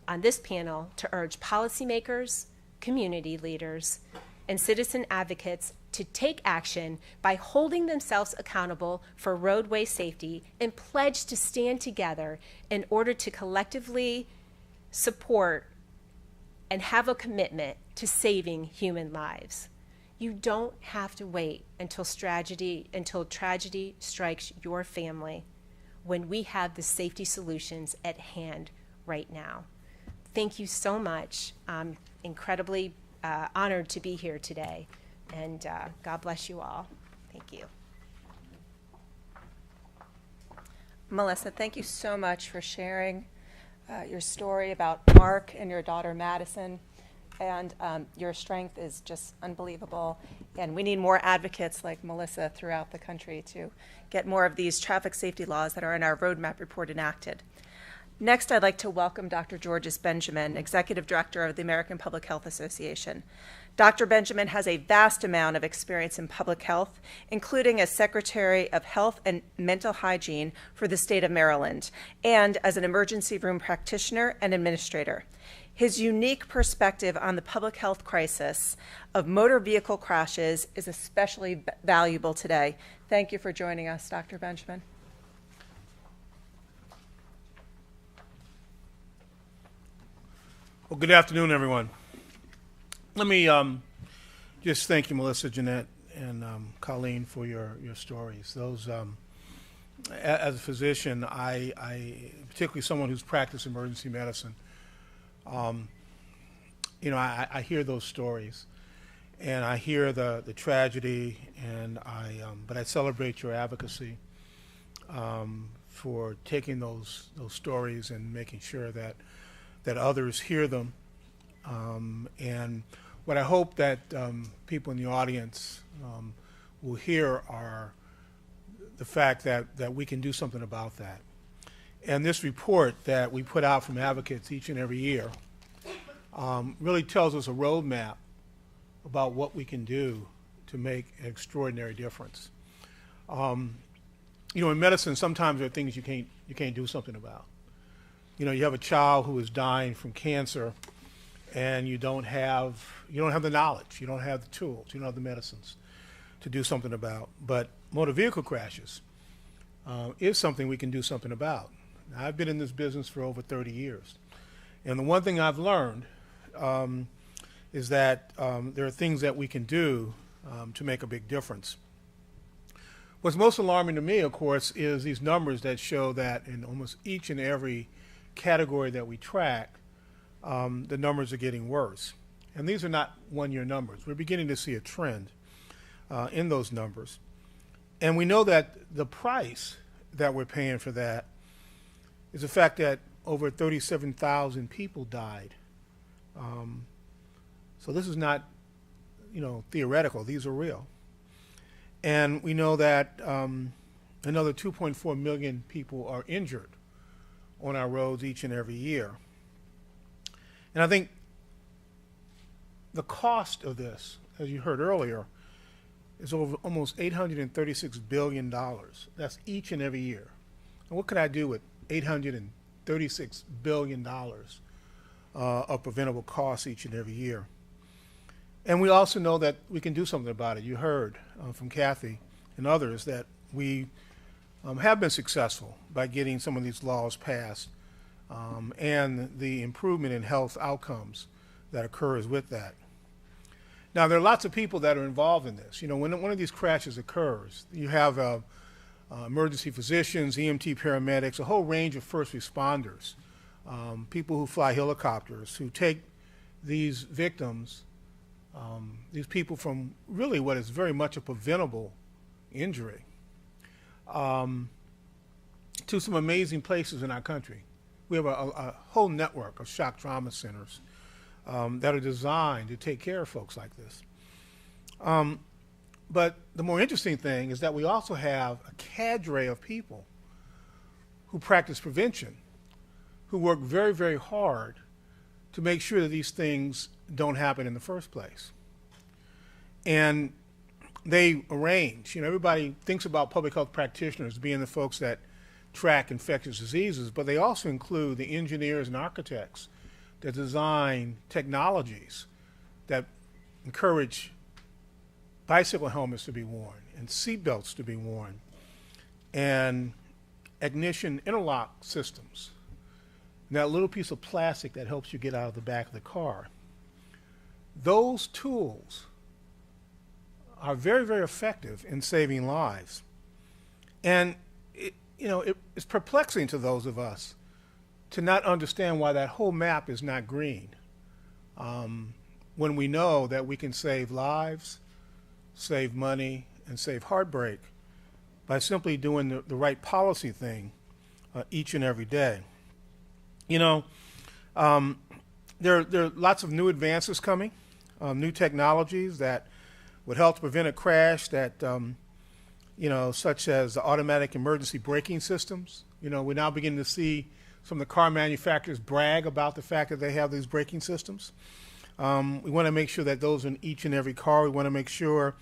on this panel to urge policymakers, community leaders, and citizen advocates to take action by holding themselves accountable for roadway safety and pledge to stand together in order to collectively support and have a commitment to saving human lives. You don't have to wait until tragedy strikes your family when we have the safety solutions at hand right now. Thank you so much. I'm incredibly honored to be here today, and God bless you all. Thank you. Melissa, thank you so much for sharing your story about Mark and your daughter Madison. And your strength is just unbelievable. And we need more advocates like Melissa throughout the country to get more of these traffic safety laws that are in our roadmap report enacted. Next, I'd like to welcome Dr. Georges Benjamin, Executive Director of the American Public Health Association. Dr. Benjamin has a vast amount of experience in public health, including as Secretary of Health and Mental Hygiene for the state of Maryland, and as an emergency room practitioner and administrator. His unique perspective on the public health crisis of motor vehicle crashes is especially valuable today. Thank you for joining us, Dr. Benjamin. Well, good afternoon, everyone. Let me just thank you, Melissa, Jeanette, and Colleen for your stories. Those, as a physician, I particularly someone who's practiced emergency medicine, I hear those stories, and I hear the tragedy, and but I celebrate your advocacy for taking those stories and making sure that others hear them. And what I hope that people in the audience will hear are the fact that we can do something about that. And this report that we put out from advocates each and every year really tells us a roadmap about what we can do to make an extraordinary difference. In medicine, sometimes there are things you can't do something about. You have a child who is dying from cancer, and you don't have the knowledge, you don't have the tools, you don't have the medicines to do something about. But motor vehicle crashes is something we can do something about. Now, I've been in this business for over 30 years, and the one thing I've learned is that there are things that we can do to make a big difference. What's most alarming to me, of course, is these numbers that show that in almost each and every category that we track, the numbers are getting worse. And these are not one-year numbers. We're beginning to see a trend in those numbers. And we know that the price that we're paying for that is the fact that over 37,000 people died. So this is not, theoretical. These are real. And we know that another 2.4 million people are injured on our roads each and every year. And I think the cost of this, as you heard earlier, is over almost $836 billion. That's each and every year. And what could I do with $836 billion of preventable costs each and every year? And we also know that we can do something about it. You heard from Kathy and others that we have been successful by getting some of these laws passed and the improvement in health outcomes that occurs with that. Now, there are lots of people that are involved in this. When one of these crashes occurs, you have emergency physicians, EMT paramedics, a whole range of first responders, people who fly helicopters, who take these victims, these people from really what is very much a preventable injury, to some amazing places in our country. We have a whole network of shock trauma centers that are designed to take care of folks like this. But the more interesting thing is that we also have a cadre of people who practice prevention, who work very, very hard to make sure that these things don't happen in the first place. And they arrange, everybody thinks about public health practitioners being the folks that track infectious diseases, but they also include the engineers and architects that design technologies that encourage bicycle helmets to be worn and seat belts to be worn and ignition interlock systems, and that little piece of plastic that helps you get out of the back of the car. Those tools are very, very effective in saving lives. And it's perplexing to those of us to not understand why that whole map is not green, when we know that we can save lives, save money, and save heartbreak by simply doing the right policy thing each and every day. There are lots of new advances coming, new technologies that would help to prevent a crash that, such as the automatic emergency braking systems. We're now beginning to see some of the car manufacturers brag about the fact that they have these braking systems. We want to make sure that those are in each and every car. We want to make sure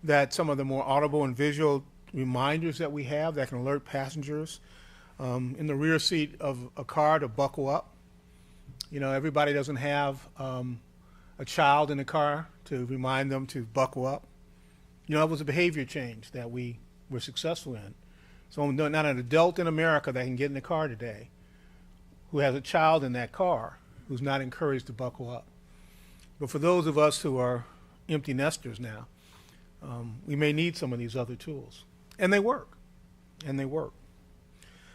that some of the more audible and visual reminders that we have that can alert passengers in the rear seat of a car to buckle up. Everybody doesn't have a child in the car to remind them to buckle up. It was a behavior change that we were successful in. So not an adult in America that can get in the car today who has a child in that car who's not encouraged to buckle up. But for those of us who are empty nesters now, we may need some of these other tools. And they work.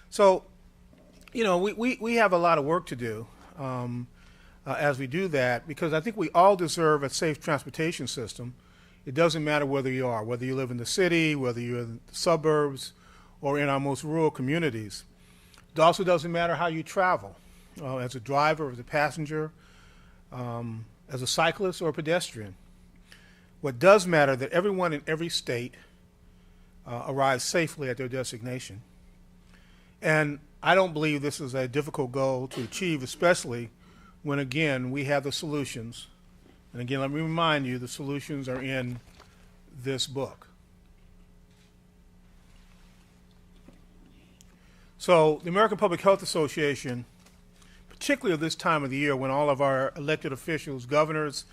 So, we have a lot of work to do as we do that, because I think we all deserve a safe transportation system. It doesn't matter whether you live in the city, whether you're in the suburbs, or in our most rural communities. It also doesn't matter how you travel, as a driver, as a passenger, as a cyclist or a pedestrian. What does matter is that everyone in every state arrives safely at their destination. And I don't believe this is a difficult goal to achieve, especially when, again, we have the solutions. And again, let me remind you, the solutions are in this book. So the American Public Health Association, particularly at this time of the year when all of our elected officials, governors,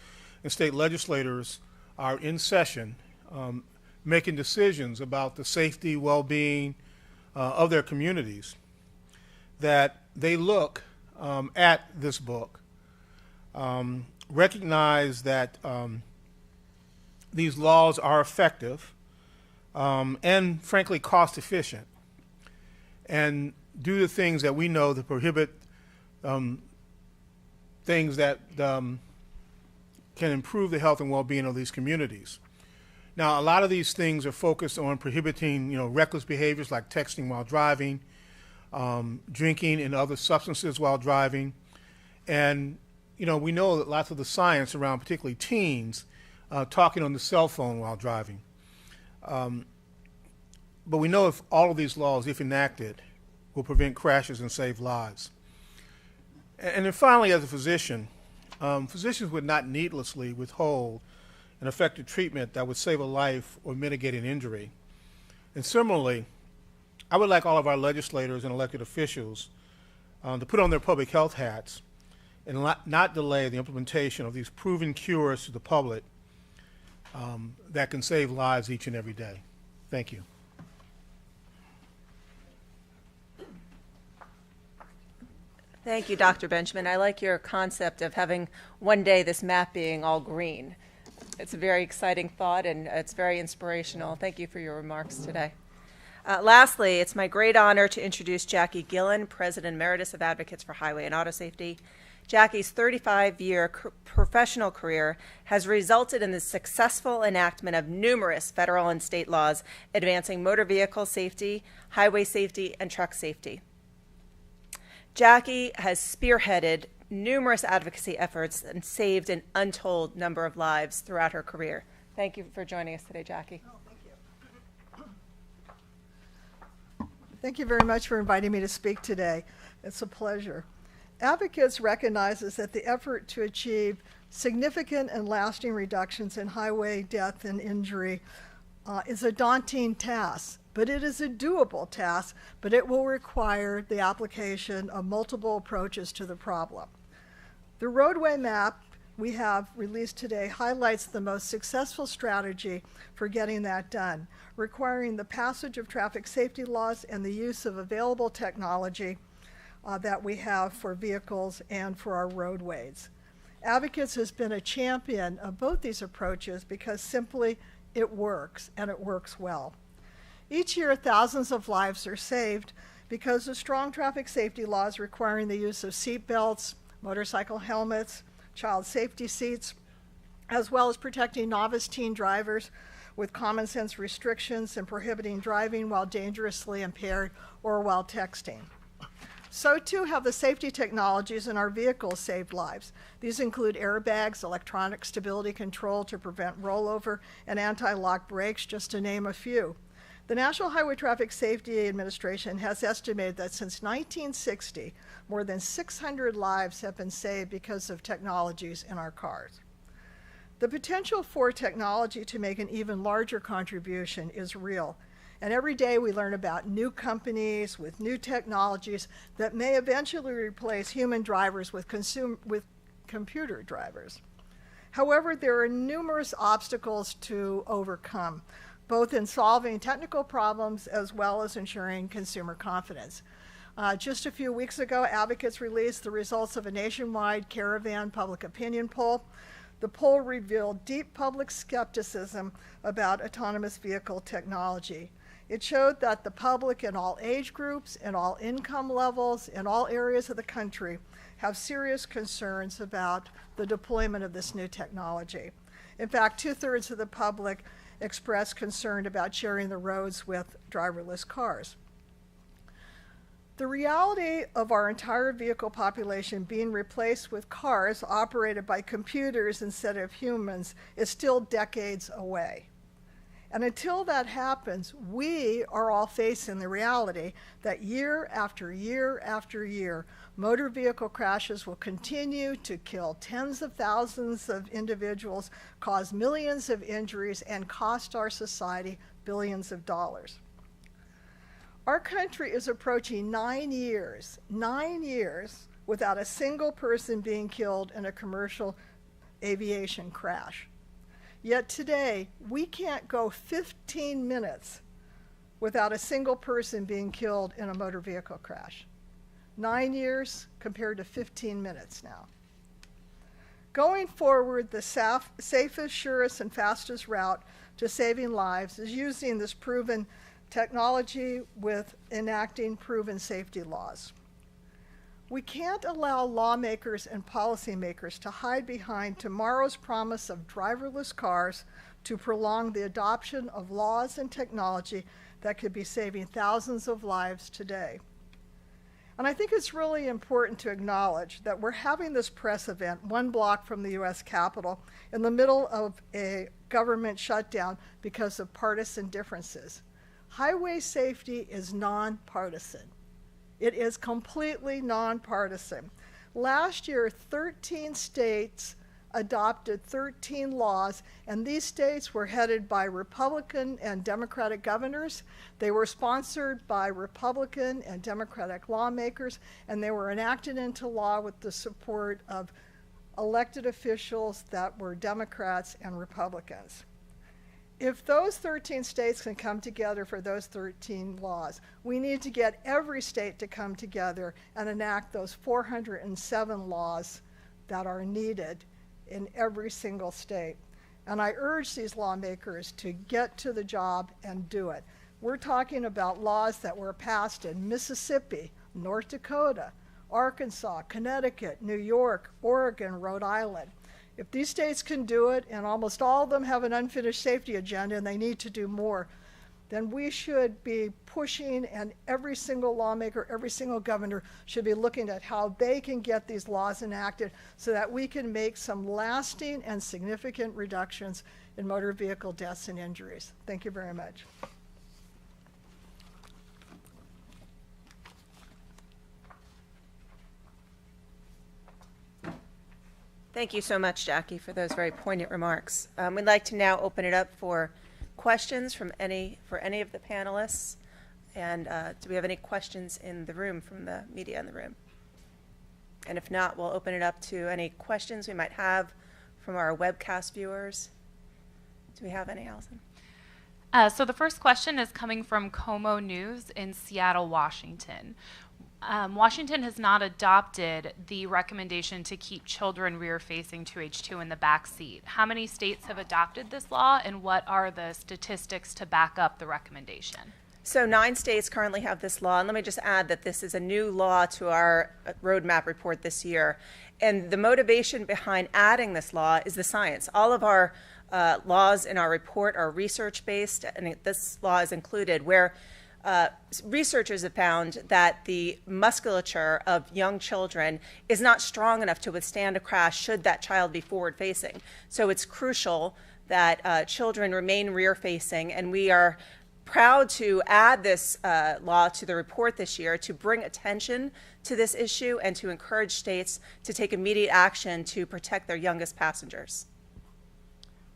and state legislators are in session, making decisions about the safety, well-being of their communities, that they look at this book, recognize that these laws are effective, and frankly cost efficient, and do the things that we know that prohibit things that can improve the health and well-being of these communities. Now, a lot of these things are focused on prohibiting, reckless behaviors like texting while driving, drinking and other substances while driving, and we know that lots of the science around particularly teens talking on the cell phone while driving. But we know if all of these laws, if enacted, will prevent crashes and save lives. And then finally, as a physician, physicians would not needlessly withhold an effective treatment that would save a life or mitigate an injury. And similarly, I would like all of our legislators and elected officials to put on their public health hats and not delay the implementation of these proven cures to the public that can save lives each and every day. Thank you. Thank you, Dr. Benjamin. I like your concept of having one day this map being all green. It's a very exciting thought, and it's very inspirational. Thank you for your remarks today. Lastly, it's my great honor to introduce Jackie Gillen, President Emeritus of Advocates for Highway and Auto Safety. Jackie's 35-year professional career has resulted in the successful enactment of numerous federal and state laws advancing motor vehicle safety, highway safety, and truck safety. Jackie has spearheaded numerous advocacy efforts and saved an untold number of lives throughout her career. Thank you for joining us today, Jackie. Oh, thank you. Thank you very much for inviting me to speak today. It's a pleasure. Advocates recognizes that the effort to achieve significant and lasting reductions in highway death and injury is a daunting task. But it is a doable task, but it will require the application of multiple approaches to the problem. The roadway map we have released today highlights the most successful strategy for getting that done, requiring the passage of traffic safety laws and the use of available technology that we have for vehicles and for our roadways. Advocates has been a champion of both these approaches because simply it works, and it works well. Each year, thousands of lives are saved because of strong traffic safety laws requiring the use of seat belts, motorcycle helmets, child safety seats, as well as protecting novice teen drivers with common sense restrictions and prohibiting driving while dangerously impaired or while texting. So too have the safety technologies in our vehicles saved lives. These include airbags, electronic stability control to prevent rollover, and anti-lock brakes, just to name a few. The National Highway Traffic Safety Administration has estimated that since 1960, more than 600 lives have been saved because of technologies in our cars. The potential for technology to make an even larger contribution is real, and every day we learn about new companies with new technologies that may eventually replace human drivers with computer drivers. However, there are numerous obstacles to overcome, both in solving technical problems as well as ensuring consumer confidence. Just a few weeks ago, advocates released the results of a nationwide Caravan public opinion poll. The poll revealed deep public skepticism about autonomous vehicle technology. It showed that the public in all age groups, in all income levels, in all areas of the country have serious concerns about the deployment of this new technology. In fact, 2/3 of the public expressed concern about sharing the roads with driverless cars. The reality of our entire vehicle population being replaced with cars operated by computers instead of humans is still decades away. And until that happens, we are all facing the reality that year after year after year, motor vehicle crashes will continue to kill tens of thousands of individuals, cause millions of injuries, and cost our society billions of dollars. Our country is approaching 9 years without a single person being killed in a commercial aviation crash. Yet today, we can't go 15 minutes without a single person being killed in a motor vehicle crash. 9 years compared to 15 minutes now. Going forward, the safest, surest, and fastest route to saving lives is using this proven technology with enacting proven safety laws. We can't allow lawmakers and policymakers to hide behind tomorrow's promise of driverless cars to prolong the adoption of laws and technology that could be saving thousands of lives today. And I think it's really important to acknowledge that we're having this press event 1 block from the U.S. Capitol in the middle of a government shutdown because of partisan differences. Highway safety is nonpartisan. It is completely nonpartisan. Last year, 13 states adopted 13 laws, and these states were headed by Republican and Democratic governors. They were sponsored by Republican and Democratic lawmakers, and they were enacted into law with the support of elected officials that were Democrats and Republicans. If those 13 states can come together for those 13 laws, we need to get every state to come together and enact those 407 laws that are needed in every single state. And I urge these lawmakers to get to the job and do it. We're talking about laws that were passed in Mississippi, North Dakota, Arkansas, Connecticut, New York, Oregon, Rhode Island. If these states can do it, and almost all of them have an unfinished safety agenda and they need to do more, then we should be pushing, and every single lawmaker, every single governor should be looking at how they can get these laws enacted so that we can make some lasting and significant reductions in motor vehicle deaths and injuries. Thank you very much. Thank you so much, Jackie, for those very poignant remarks. We'd like to now open it up for questions for any of the panelists. And do we have any questions in the room from the media in the room? And if not, we'll open it up to any questions we might have from our webcast viewers. Do we have any, Allison? So the first question is coming from Como News in Seattle, Washington. Washington has not adopted the recommendation to keep children rear-facing to age 2 in the back seat. How many states have adopted this law, and what are the statistics to back up the recommendation? So 9 states currently have this law, and let me just add that this is a new law to our roadmap report this year. And the motivation behind adding this law is the science. All of our laws in our report are research-based, and this law is included, where researchers have found that the musculature of young children is not strong enough to withstand a crash should that child be forward-facing. So it's crucial that children remain rear-facing, and we are proud to add this law to the report this year to bring attention to this issue and to encourage states to take immediate action to protect their youngest passengers.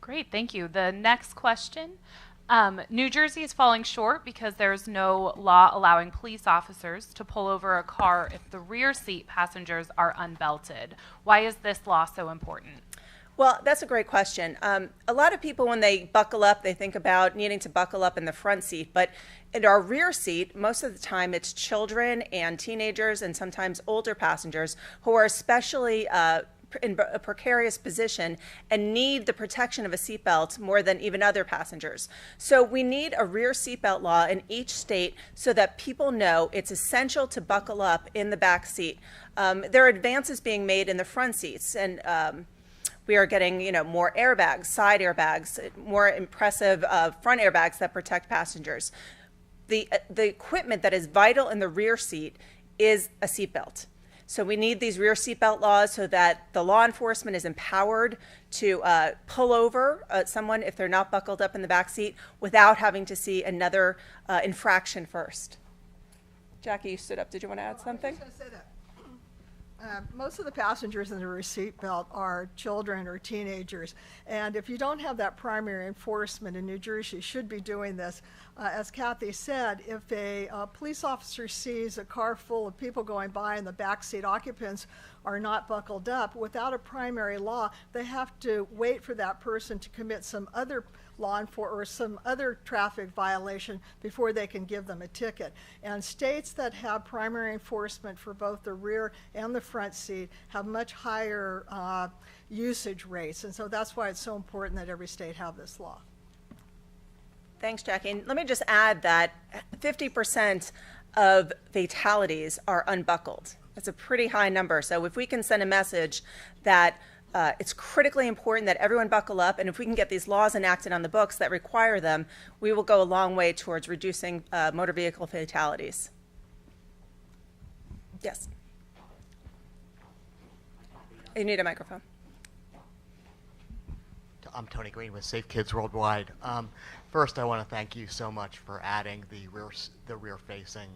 Great, thank you. The next question. New Jersey is falling short because there's no law allowing police officers to pull over a car if the rear seat passengers are unbelted. Why is this law so important? Well, that's a great question. A lot of people, when they buckle up, they think about needing to buckle up in the front seat. But in our rear seat, most of the time, it's children and teenagers and sometimes older passengers who are especially in a precarious position and need the protection of a seatbelt more than even other passengers. So we need a rear seatbelt law in each state so that people know it's essential to buckle up in the back seat. There are advances being made in the front seats, and we are getting, more airbags, side airbags, more impressive front airbags that protect passengers. The equipment that is vital in the rear seat is a seatbelt. So we need these rear seatbelt laws so that the law enforcement is empowered to pull over someone if they're not buckled up in the back seat without having to see another infraction first. Jackie, you stood up. Did you want to add something? I was just going to say that. Most of the passengers in the rear seat belt are children or teenagers, and if you don't have that primary enforcement in New Jersey, you should be doing this. As Kathy said, if a police officer sees a car full of people going by and the backseat occupants are not buckled up, without a primary law, they have to wait for that person to commit some other law enforcement or some other traffic violation before they can give them a ticket. And states that have primary enforcement for both the rear and the front seat have much higher usage rates. And so that's why it's so important that every state have this law. Thanks, Jackie. And let me just add that 50% of fatalities are unbuckled. That's a pretty high number. So if we can send a message that it's critically important that everyone buckle up, and if we can get these laws enacted on the books that require them, we will go a long way towards reducing motor vehicle fatalities. Yes. You need a microphone. I'm Tony Green with Safe Kids Worldwide. First, I want to thank you so much for adding the rear-facing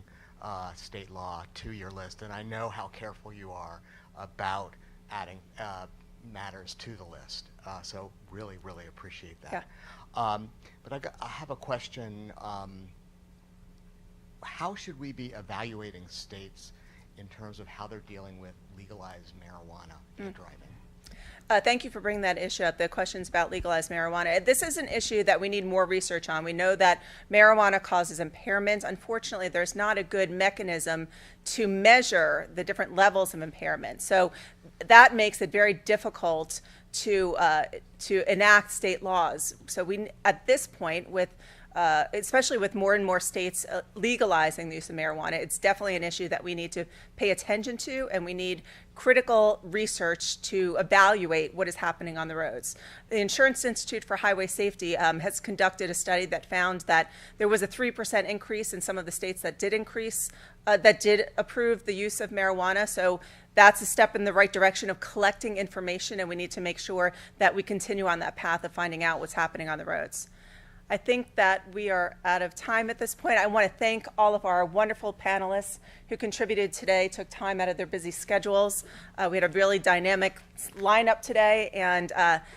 state law to your list, and I know how careful you are about adding matters to the list. So really, really appreciate that. Yeah. But I have a question. How should we be evaluating states in terms of how they're dealing with legalized marijuana in driving? Thank you for bringing that issue up, the questions about legalized marijuana. This is an issue that we need more research on. We know that marijuana causes impairment. Unfortunately, there's not a good mechanism to measure the different levels of impairment. So that makes it very difficult to enact state laws. So we, at this point, with especially with more and more states legalizing the use of marijuana, it's definitely an issue that we need to pay attention to, and we need critical research to evaluate what is happening on the roads. The Insurance Institute for Highway Safety has conducted a study that found that there was a 3% increase in some of the states that did approve the use of marijuana. So that's a step in the right direction of collecting information, and we need to make sure that we continue on that path of finding out what's happening on the roads. I think that we are out of time at this point. I want to thank all of our wonderful panelists who contributed today, took time out of their busy schedules. We had a really dynamic lineup today, and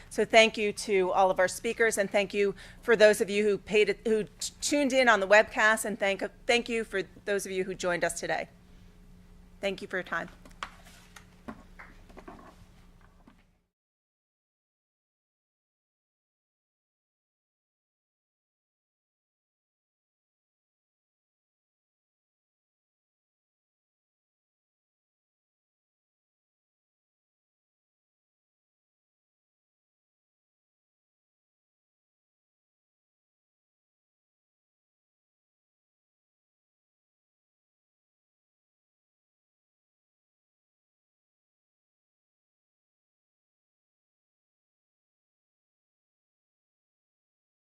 so thank you to all of our speakers, and thank you for those of you who tuned in on the webcast, and thank you for those of you who joined us today. Thank you for your time.